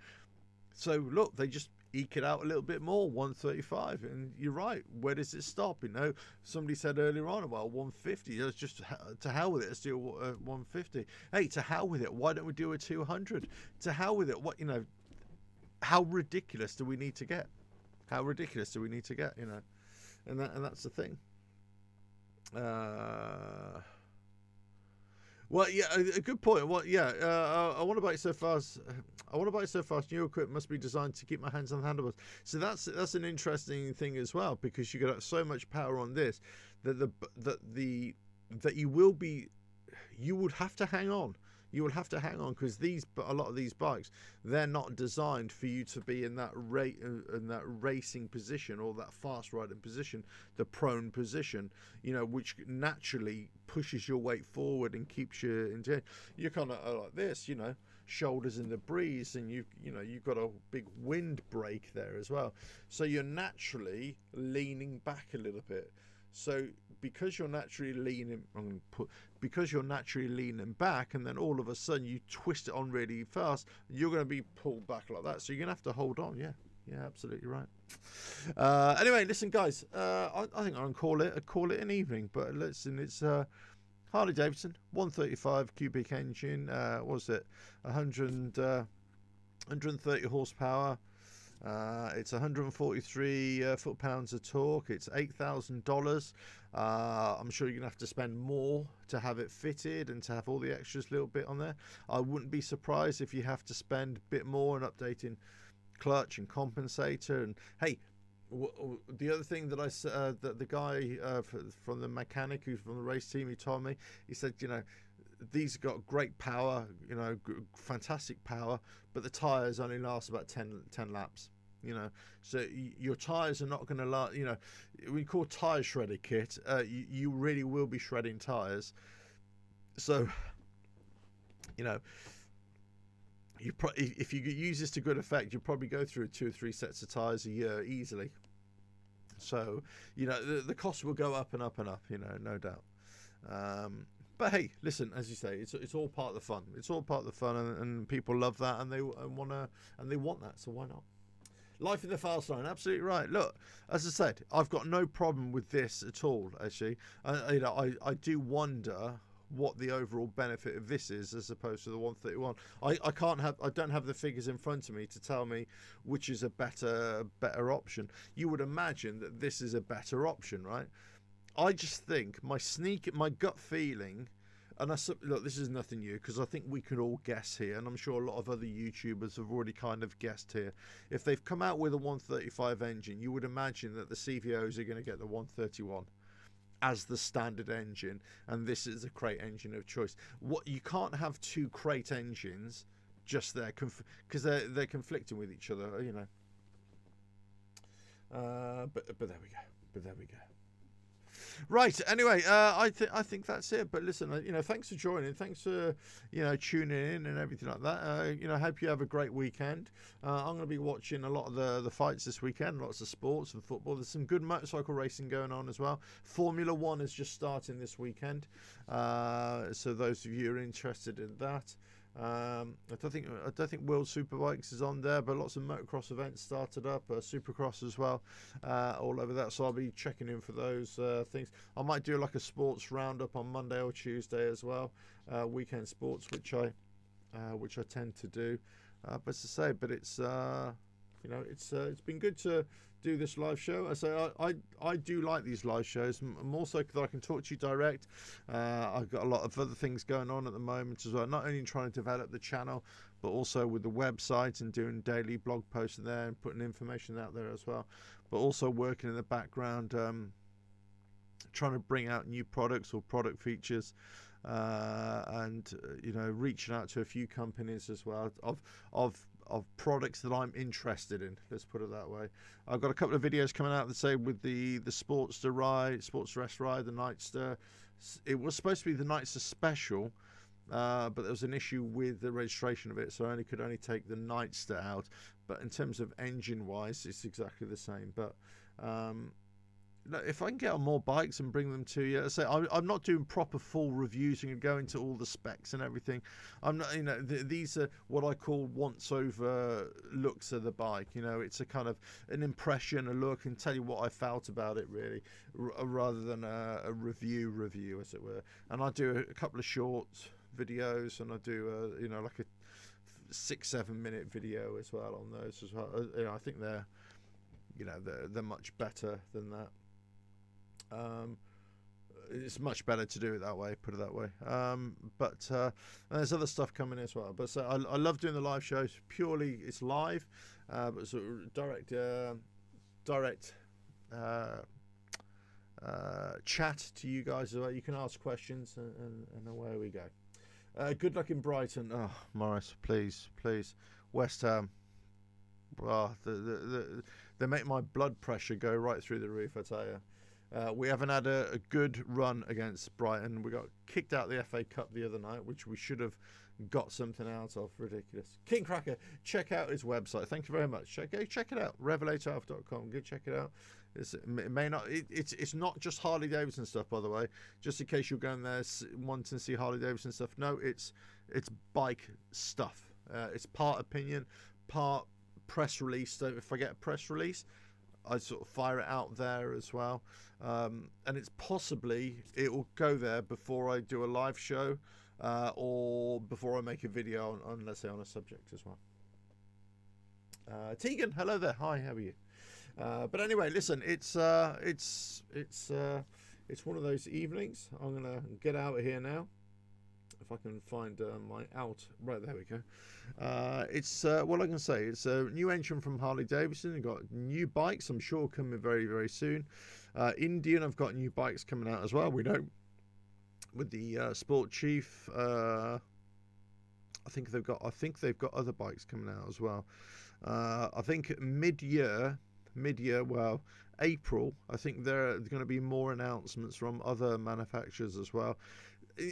So look, they just eke it out a little bit more, 135. And you're right, where does it stop? You know, somebody said earlier on, well, 150, let's just to hell with it, let's do 150. Hey, to hell with it, why don't we do a 200? To hell with it, what, you know, how ridiculous do we need to get? How ridiculous do we need to get, you know? And that's the thing. Well, yeah, a good point. What? Yeah, I want to bike so fast. I want to bike so fast. New equipment must be designed to keep my hands on the handlebars. So that's an interesting thing as well, because you got so much power on this that you would have to hang on. You will have to hang on, because a lot of these bikes, they're not designed for you to be in that racing position, or that fast riding position, the prone position, you know, which naturally pushes your weight forward and keeps you in. You're kind of like this, you know, shoulders in the breeze, and you've got a big wind break there as well, so you're naturally leaning back a little bit. So because you're naturally leaning, back, and then all of a sudden you twist it on really fast, you're going to be pulled back like that. So you're going to have to hold on. Yeah, absolutely right. Anyway, listen, guys. I think I'll call it an evening. But listen, it's Harley Davidson 135 cubic engine. What was it? 130 horsepower. It's 143 foot-pounds of torque. It's $8,000. I'm sure you're gonna have to spend more to have it fitted and to have all the extras a little bit on there. I wouldn't be surprised if you have to spend a bit more on updating clutch and compensator. And hey, the other thing that that the guy from the mechanic who's from the race team, he told me, he said, you know, these have got great power, you know, fantastic power, but the tires only last about 10 laps, you know. So your tires are not going to last, you know. We call tire shredder kit. You really will be shredding tires. So, you know, if you use this to good effect, you'll probably go through 2 or 3 sets of tires a year easily. So, you know, the cost will go up and up and up, you know, no doubt. But hey, listen, as you say, it's all part of the fun. It's all part of the fun, and people love that, and they want that. So why not? Life in the fast lane, absolutely right. Look, as I said, I've got no problem with this at all. Actually, you know, I do wonder what the overall benefit of this is as opposed to the 131. I don't have the figures in front of me to tell me which is a better option. You would imagine that this is a better option, right? I just think my gut feeling, and look, this is nothing new, because I think we could all guess here, and I'm sure a lot of other YouTubers have already kind of guessed here. If they've come out with a 135 engine, you would imagine that the CVOs are going to get the 131 as the standard engine, and this is a crate engine of choice. What you can't have 2 crate engines just there, because they're conflicting with each other, you know. But there we go. Right. Anyway, I think that's it. But listen, you know, thanks for joining. Thanks for, you know, tuning in and everything like that. You know, hope you have a great weekend. I'm going to be watching a lot of the fights this weekend. Lots of sports and football. There's some good motorcycle racing going on as well. Formula One is just starting this weekend. So those of you who are interested in that. I don't think World Superbikes is on there, but lots of motocross events started up, Supercross as well, all over that. So I'll be checking in for those things. I might do like a sports roundup on Monday or Tuesday as well, weekend sports, which I tend to do. But as I say, it's you know, it's been good to do this live show. I do like these live shows, more so that I can talk to you direct. I've got a lot of other things going on at the moment as well, not only trying to develop the channel, but also with the website and doing daily blog posts there and putting information out there as well, but also working in the background, trying to bring out new products or product features, and you know, reaching out to a few companies as well of products that I'm interested in, let's put it that way. I've got a couple of videos coming out that say with the Sportster S ride, the Nightster. It was supposed to be the Nightster Special, but there was an issue with the registration of it, so I could only take the Nightster out. But in terms of engine wise, it's exactly the same. But if I can get on more bikes and bring them to you, say I'm not doing proper full reviews and go into all the specs and everything. I'm not, these are what I call once over looks of the bike. It's a kind of an impression, a look, and tell you what I felt about it really, rather than a review as it were. And I do a couple of short videos, and I do like a 6-7 minute video as well on those as well. I think they're much better than that. It's much better to do it that way, put it that way. But there's other stuff coming as well. But so I love doing the live shows. Purely, it's live, but sort of direct chat to you guys as well. You can ask questions, and away we go. Good luck in Brighton. Oh, Morris, please. West Ham. Oh, they make my blood pressure go right through the roof, I tell you. We haven't had a good run against Brighton. We got kicked out of the FA Cup the other night, which we should have got something out of. Ridiculous. King Cracker, check out his website. Thank you very much. Check it out. Revelatoralpha.com. Go check it out. It's not just Harley Davidson stuff, by the way. Just in case you're going there wanting to see Harley Davidson stuff. No, it's bike stuff. It's part opinion, part press release. So if I get a press release, I sort of fire it out there as well, and it's possibly it will go there before I do a live show, or before I make a video on let's say on a subject as well. Tegan, hello there. Hi, how are you? But anyway, listen, it's one of those evenings. I'm gonna get out of here now. If I can find my out, right, there we go. It's what I can say. It's a new entrant from Harley Davidson. We've got new bikes, I'm sure, coming very, very soon. Indian, I've got new bikes coming out as well. We know with the Sport Chief. I think they've got other bikes coming out as well. I think mid-year, well, April. I think there are going to be more announcements from other manufacturers as well.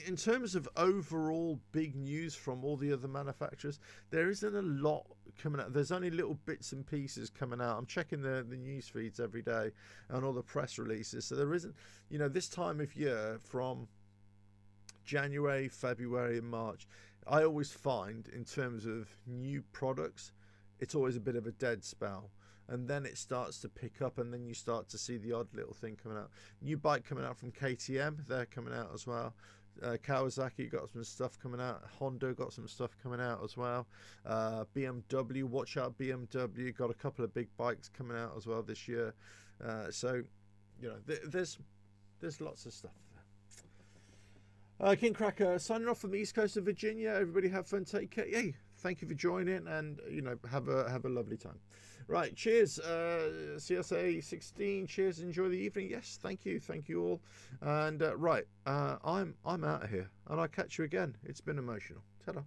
In terms of overall big news from all the other manufacturers, there isn't a lot coming out. There's only little bits and pieces coming out. I'm checking the news feeds every day and all the press releases. So there isn't, this time of year from January, February and March, I always find in terms of new products, it's always a bit of a dead spell. And then it starts to pick up, and then you start to see the odd little thing coming out. New bike coming out from KTM, they're coming out as well. Kawasaki got some stuff coming out. Honda got some stuff coming out as well. BMW, watch out, BMW got a couple of big bikes coming out as well this year. So there's lots of stuff there. King Cracker signing off from the east coast of Virginia. Everybody have fun, take care. Yay, thank you for joining, and have a lovely time. Right, cheers, CSA 16. Cheers, enjoy the evening. Yes, thank you all. And right, I'm out of here, and I'll catch you again. It's been emotional. Ta-da.